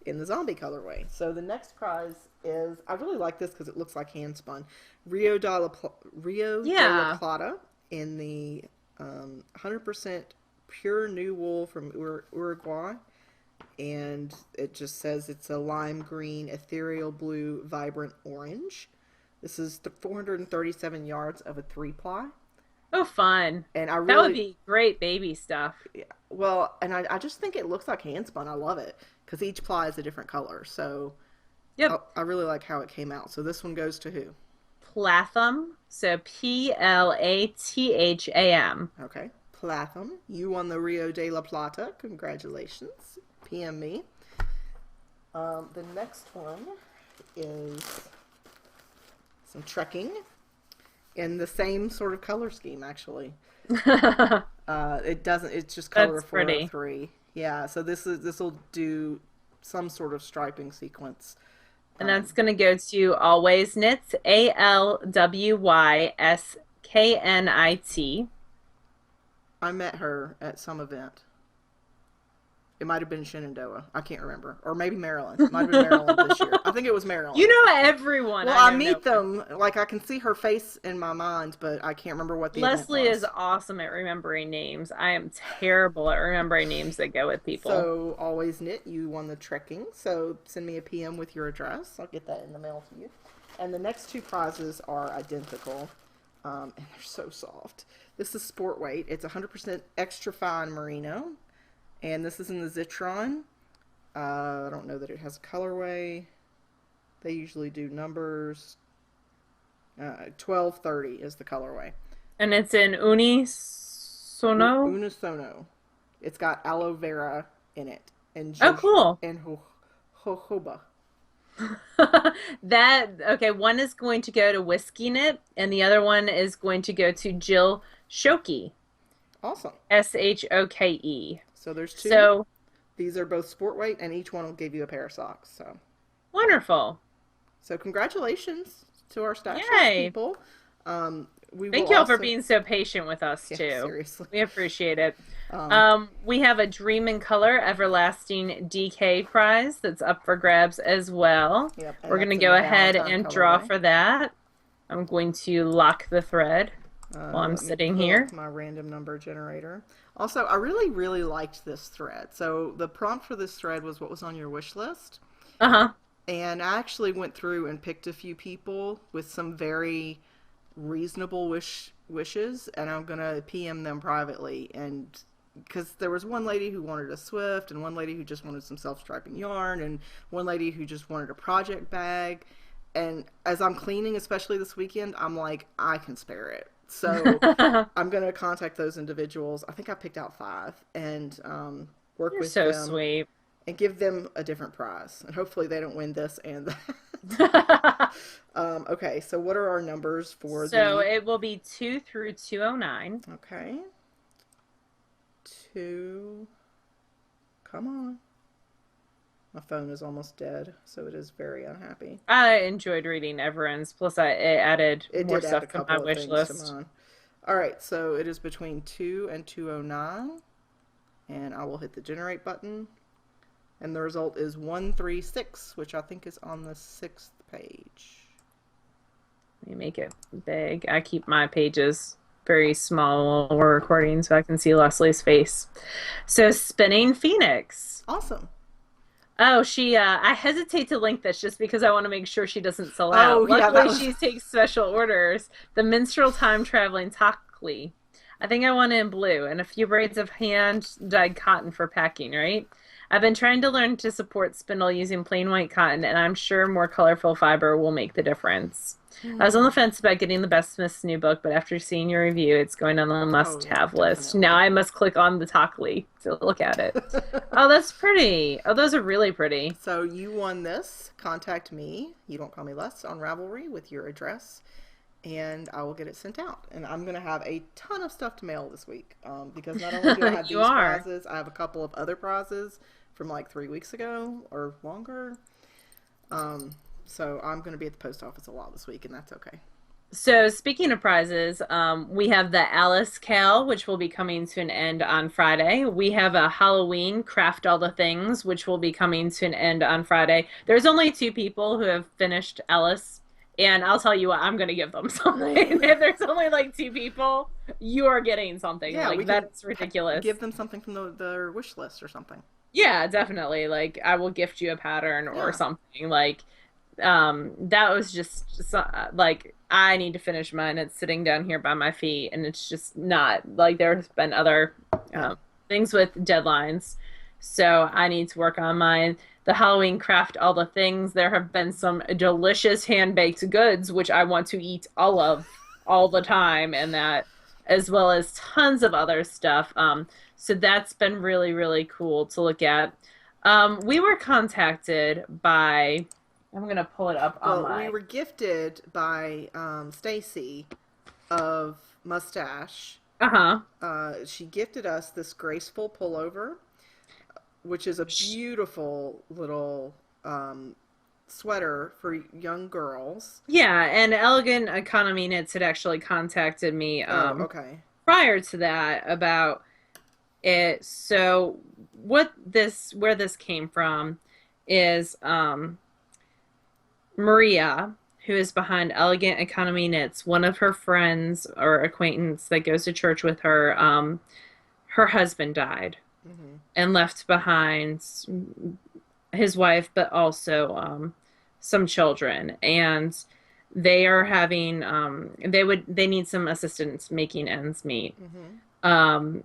S2: in the zombie colorway. So the next prize is, I really like this because it looks like Handspun. Rio de la
S1: Yeah.
S2: Plata in the 100% pure new wool from Uruguay. And it just says it's a lime green, ethereal blue, vibrant orange. This is the 437 yards of a 3-ply.
S1: Oh, fun.
S2: And I
S1: That would
S2: really,
S1: be great baby stuff.
S2: yeah, well, and I just think it looks like Handspun. I love it because each ply is a different color. So
S1: Yep.
S2: I really like how it came out. So this one goes to who?
S1: Platham. So Platham.
S2: Okay. Platham. You won the Rio de la Plata. Congratulations. PM me. The next one is some trekking in the same sort of color scheme, actually. It doesn't, it's just color
S1: That's pretty.
S2: 403. Yeah, so this will do some sort of striping sequence.
S1: And that's going to go to Always Knits, ALWYSKNIT.
S2: I met her at some event. It might have been Shenandoah. I can't remember. Or maybe Maryland. It might have been Maryland this year. I think it was Maryland.
S1: You know everyone.
S2: Well, I
S1: know
S2: meet them, like I can see her face in my mind, but I can't remember what the
S1: Leslie
S2: event was.
S1: is awesome at remembering names. I am terrible at remembering names that go with people.
S2: So, Always Knit, you won the trekking. So, send me a PM with your address. I'll get that in the mail to you. And the next 2 prizes are identical, and they're so soft. This is Sport Weight. It's 100% extra fine merino, And this is in the Zitron. I don't know that it has a colorway. They usually do numbers. 1230 is the colorway.
S1: And it's in unisono.
S2: Unisono. It's got aloe vera in it. And
S1: Oh, cool.
S2: and jojoba.
S1: That okay, one is going to go to Whiskey Knit and the other one is going to go to Jill Shoke.
S2: Awesome.
S1: Shoke.
S2: So there's two.
S1: So
S2: These are both sport weight, and each one will give you a pair of socks.
S1: wonderful.
S2: So congratulations to our stashes
S1: Yay.
S2: people. We will
S1: Thank you all for
S2: also,
S1: being so patient with us
S2: yeah,
S1: too.
S2: seriously.
S1: We appreciate it.
S2: Um,
S1: We have a Dream in Color Everlasting DK prize that's up for grabs as well.
S2: yep, and
S1: We're going to
S2: that's in
S1: go
S2: the
S1: ahead
S2: Valentine
S1: and draw
S2: colorway.
S1: for that. I'm going to lock the thread while I'm
S2: Let me
S1: sitting
S2: pull
S1: here.
S2: up my random number generator. Also, I really, really liked this thread. So the prompt for this thread was what was on your wish list.
S1: Uh-huh.
S2: And I actually went through and picked a few people with some very reasonable wishes, and I'm gonna PM them privately. And because there was one lady who wanted a Swift, and one lady who just wanted some self-striping yarn, and one lady who just wanted a project bag. And as I'm cleaning, especially this weekend, I'm like, I can spare it. So I'm gonna contact those individuals. I think I picked out 5, and work
S1: You're
S2: with
S1: so
S2: them
S1: sweet.
S2: and give them a different prize. And hopefully they don't win this and that. Okay, so what are our numbers for
S1: So
S2: the...
S1: it will be 2 through 209.
S2: Okay. 2. Come on. My phone is almost dead, so it is very unhappy.
S1: I enjoyed reading everyone's. Plus, it added
S2: It
S1: more
S2: did add a
S1: stuff to my
S2: couple of
S1: wish
S2: things to
S1: list.
S2: mine. All right, so it is between 2 and 209, and I will hit the generate button, and the result is 136, which I think is on the 6th page.
S1: Let me make it big. I keep my pages very small while we're recording so I can see Leslie's face. So, Spinning Phoenix.
S2: Awesome.
S1: Oh, I hesitate to link this just because I want to make sure she doesn't sell
S2: Oh,
S1: out.
S2: yeah, that
S1: Luckily,
S2: was...
S1: she takes special orders. The Minstrel Time Traveling Tockley. I think I want it in blue and a few braids of hand-dyed cotton for packing, right? I've been trying to learn to support spindle using plain white cotton, and I'm sure more colorful fiber will make the difference. I was on the fence about getting the Best Smith's new book, but after seeing your review, it's going on the
S2: Oh, yeah,
S1: must-have list. Now
S2: definitely.
S1: I must click on the Tockley to look at it. Oh, that's pretty. Oh, those are really pretty.
S2: So you won this. Contact me. You don't call me Les on Ravelry with your address, and I will get it sent out. And I'm going to have a ton of stuff to mail this week because not only do I have
S1: You
S2: these
S1: are.
S2: prizes, I have a couple of other prizes from like 3 weeks ago or longer. So I'm going to be at the post office a lot this week, and that's okay.
S1: So speaking of prizes, we have the Alice Cal, which will be coming to an end on Friday. We have a Halloween Craft All the Things, which will be coming to an end on Friday. There's only 2 people who have finished Alice, and I'll tell you what, I'm going to give them something. If there's only like 2 people, you are getting something.
S2: Yeah, we
S1: Like,
S2: can
S1: that's ridiculous.
S2: give them something from their wish list or something.
S1: Yeah, definitely. Like, I will gift you a pattern or
S2: Yeah.
S1: something. Like, that was just like I need to finish mine. It's sitting down here by my feet, and it's just not like there's been other
S2: Yeah.
S1: things with deadlines, so I need to work on mine. The Halloween Craft All the Things. There have been some delicious hand-baked goods which I want to eat all of all the time, and that as well as tons of other stuff. So that's been really, really cool to look at. We were contacted by I'm gonna pull it up on
S2: Well, we
S1: my.
S2: were gifted by Stacy of Mustache.
S1: Uh-huh.
S2: She gifted us this graceful pullover, which is a beautiful little sweater for young girls.
S1: Yeah, and Elegant Economy Knits had actually contacted me
S2: Oh, okay.
S1: prior to that about it. So where this came from is Maria, who is behind Elegant Economy Knits. One of her friends or acquaintance that goes to church with her, her husband died
S2: Hmm.
S1: and left behind his wife, but also some children. And they are having they need some assistance making ends meet.
S2: Hmm.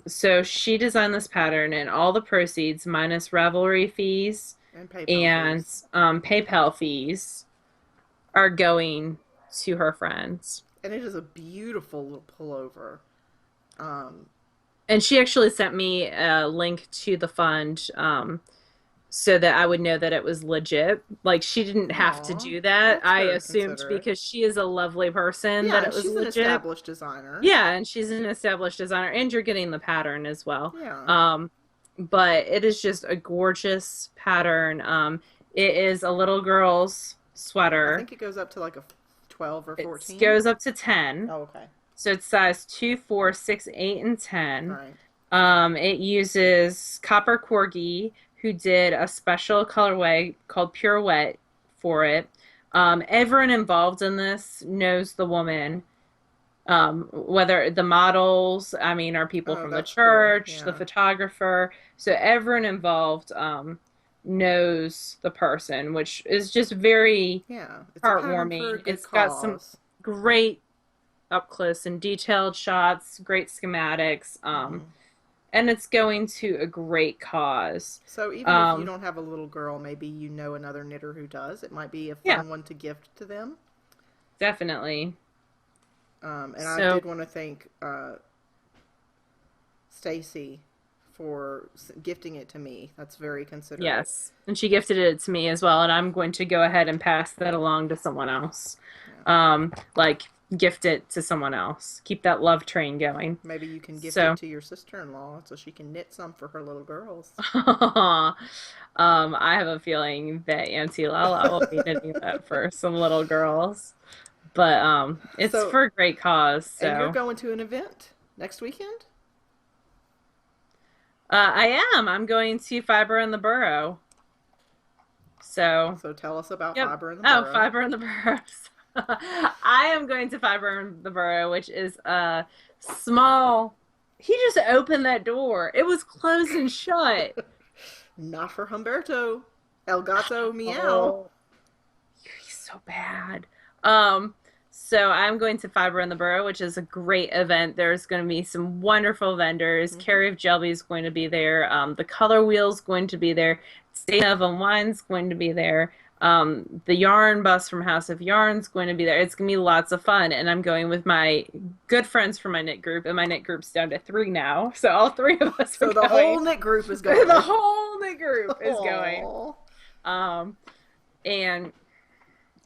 S1: So she designed this pattern, and all the proceeds, minus Ravelry fees
S2: And PayPal
S1: and
S2: fees.
S1: PayPal fees, are going to her friends.
S2: And it is a beautiful little pullover. Um,
S1: And she actually sent me a link to the fund, so that I would know that it was legit. Like, she didn't have to
S2: aw,
S1: do that.
S2: that's
S1: I
S2: very
S1: assumed
S2: considerate.
S1: because she is a lovely person
S2: Yeah,
S1: that it
S2: and
S1: was
S2: she's an
S1: legit.
S2: established designer.
S1: Yeah, and she's an established designer, and you're getting the pattern as well.
S2: Yeah.
S1: Um, but it is just a gorgeous pattern. It is a little girl's
S2: I
S1: sweater.
S2: think it goes up to like a 12 or
S1: It
S2: 14.
S1: goes up to 10.
S2: Oh, okay.
S1: So it's size 2, 4, 6, 8, and
S2: All
S1: 10.
S2: right.
S1: It uses copper corgi, who did a special colorway called Pure Wet for it. Everyone involved in this knows the woman. Whether the models, I mean, are people
S2: Oh,
S1: from the
S2: that's cool.
S1: church, the
S2: Yeah.
S1: photographer. So everyone involved knows the person, which is just very
S2: Yeah. It's a pattern for a
S1: heartwarming.
S2: good
S1: It's got some
S2: cause.
S1: great up close and detailed shots, great schematics,
S2: Hmm.
S1: and it's going to a great cause.
S2: So even if you
S1: Um,
S2: don't have a little girl, maybe you know another knitter who does. It might be a
S1: yeah,
S2: fun one to gift to them.
S1: definitely.
S2: And I
S1: So,
S2: did want to thank Stacy for gifting it to me. That's very considerate.
S1: yes. And she gifted it to me as well, and I'm going to go ahead and pass that along to someone else.
S2: Yeah.
S1: Like, gift it to someone else. Keep that love train going.
S2: Maybe you can gift it
S1: So,
S2: to your sister-in-law so she can knit some for her little girls.
S1: I have a feeling that Auntie Lala will be knitting that for some little girls. But it's
S2: So,
S1: for a great cause,
S2: and you're
S1: so
S2: going to an event next weekend?
S1: I am. I'm going to Fiber in the Borough. So,
S2: So tell us about
S1: yep.
S2: Fiber in the
S1: Oh,
S2: Borough.
S1: Fiber in the Boroughs. I am going to Fiber in the Borough, which is a small. He just opened that door. It was closed and shut.
S2: Not for Humberto. El Gato Meow.
S1: Oh, he's so bad. Um, so I'm going to Fiber in the Borough, which is a great event. There's going to be some wonderful vendors.
S2: Hmm.
S1: Carrie of Jelby is going to be there. The Color Wheel's going to be there. State of Wine's going to be there. The Yarn Bus from House of Yarn's going to be there. It's going to be lots of fun. And I'm going with my good friends from my knit group, and my knit group's down to 3 now. So all 3 of us are
S2: So the whole
S1: going.
S2: knit group is
S1: The
S2: going.
S1: whole knit group is going.
S2: Aww.
S1: Um, and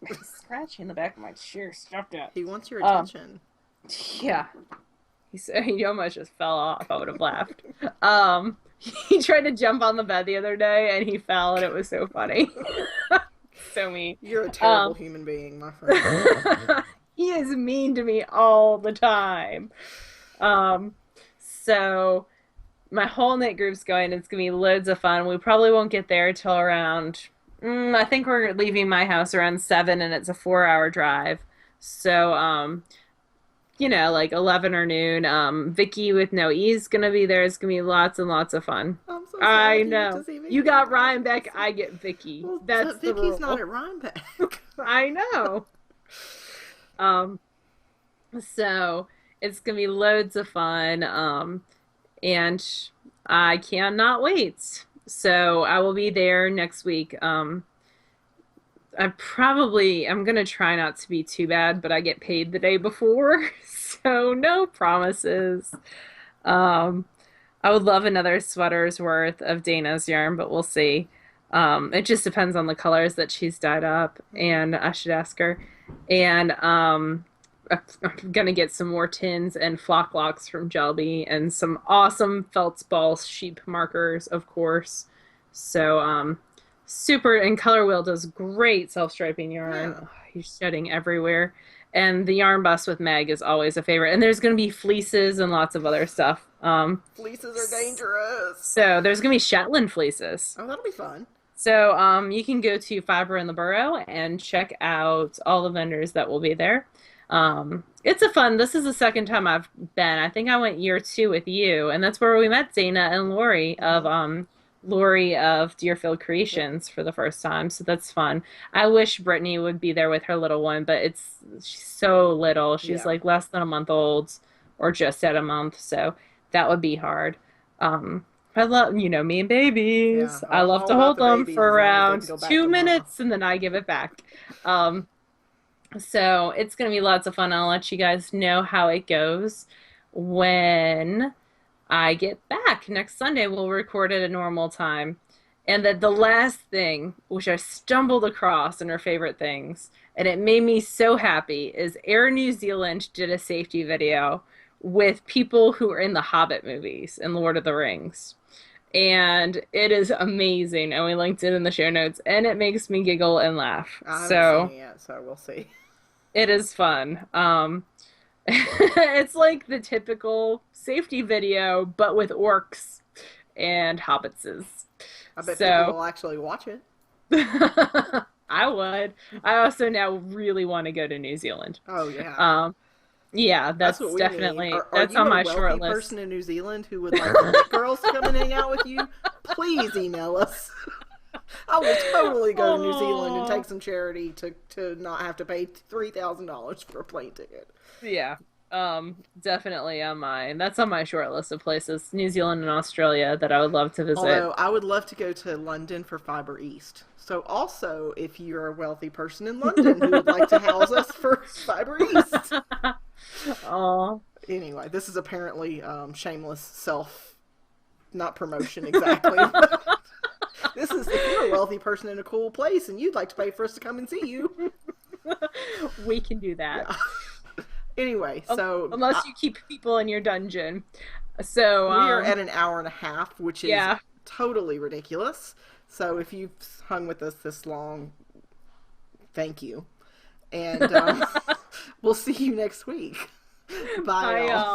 S1: he's scratching the back of my chair. Stop that.
S2: He wants your
S1: Um,
S2: attention.
S1: yeah. He almost just fell off. I would have laughed. He tried to jump on the bed the other day and he fell, and it was so funny. So mean.
S2: You're a terrible
S1: Um,
S2: human being, my friend.
S1: he is mean to me all the time. Um, so my whole knit group's going. It's gonna be loads of fun. We probably won't get there till around. I think we're leaving my house around 7, and it's a 4-hour drive. So, like 11 or noon. Vicky with no E's gonna be there. It's gonna be lots and lots of fun.
S2: I'm so
S1: I
S2: sad you get
S1: know.
S2: to see Vicky.
S1: You got
S2: Oh,
S1: Ryan
S2: that's
S1: Beck,
S2: so
S1: I get Vicky.
S2: well,
S1: That's
S2: but
S1: the
S2: Vicky's not
S1: rule.
S2: at Rhinebeck.
S1: I know. Um, so it's gonna be loads of fun. And I cannot wait. So I will be there next week. I'm gonna try not to be too bad, but I get paid the day before, so no promises. Um, I would love another sweater's worth of Dana's yarn, but we'll see. It just depends on the colors that she's dyed up,
S2: Mhm.
S1: and I should ask her. And I'm gonna get some more tins and flock locks from Jelby, and some awesome Feltspall sheep markers, of course. So super, and Color Wheel does great self-striping yarn.
S2: Yeah.
S1: Oh, he's shedding everywhere. And the yarn bus with Meg is always a favorite. And there's going to be fleeces and lots of other stuff.
S2: Fleeces are dangerous.
S1: So there's going to be Shetland fleeces.
S2: Oh, that'll be fun.
S1: So you can go to Fiber in the Borough and check out all the vendors that will be there. It's a fun. This is the second time I've been. I think I went year 2 with you, and that's where we met Dana and
S2: Hmm.
S1: Lori of Deerfield
S2: Yep.
S1: Creations for the first time. So that's fun. I wish Brittany would be there with her little one, but she's so little. She's
S2: Yeah.
S1: like less than a month old, or just at a month. So that would be hard. Um, I love, me and
S2: Yeah,
S1: babies. I
S2: I'm
S1: love
S2: all
S1: to
S2: about
S1: hold
S2: the
S1: them for
S2: babies as long as they can
S1: around
S2: go back
S1: two
S2: to mama.
S1: minutes and then I give it back. Um, so it's going to be lots of fun. I'll let you guys know how it goes when I get back. Next Sunday, we'll record at a normal time. And then the last thing, which I stumbled across in her favorite things, and it made me so happy, is Air New Zealand did a safety video with people who are in the Hobbit movies and Lord of the Rings. And it is amazing. And we linked it in the show notes, and it makes me giggle and laugh.
S2: I haven't seen
S1: So
S2: it yet, so we'll see.
S1: it is fun. It's like the typical safety video, but with orcs and hobbitses.
S2: I bet people
S1: So
S2: will actually watch it.
S1: I would. I also now really want to go to New Zealand.
S2: Oh yeah,
S1: Um, yeah,
S2: that's what
S1: that's
S2: we need.
S1: definitely
S2: Are
S1: that's
S2: you
S1: on
S2: a
S1: my short
S2: wealthy
S1: list.
S2: person in New Zealand who would like the Knit Girls to come and hang out with you? Please email us. I will totally go to New Zealand and take
S1: Oh,
S2: some charity to not have to pay $3,000 for a plane ticket.
S1: yeah. Definitely on mine. That's on my short list of places, New Zealand and Australia that I would love to visit.
S2: Although I would love to go to London for Fiber East. So also, if you're a wealthy person in London who would like to house us for Fiber East.
S1: Oh.
S2: Anyway, this is apparently shameless self, not promotion exactly. This is if you're a wealthy person in a cool place and you'd like to pay for us to come and see you.
S1: We can do that.
S2: Yeah. Anyway, so
S1: Unless you keep people in your dungeon. So,
S2: we are at an hour and a half, which is
S1: yeah.
S2: totally ridiculous. So if you've hung with us this long, thank you. And we'll see you next week. Bye,
S1: Bye,
S2: y'all.
S1: y'all.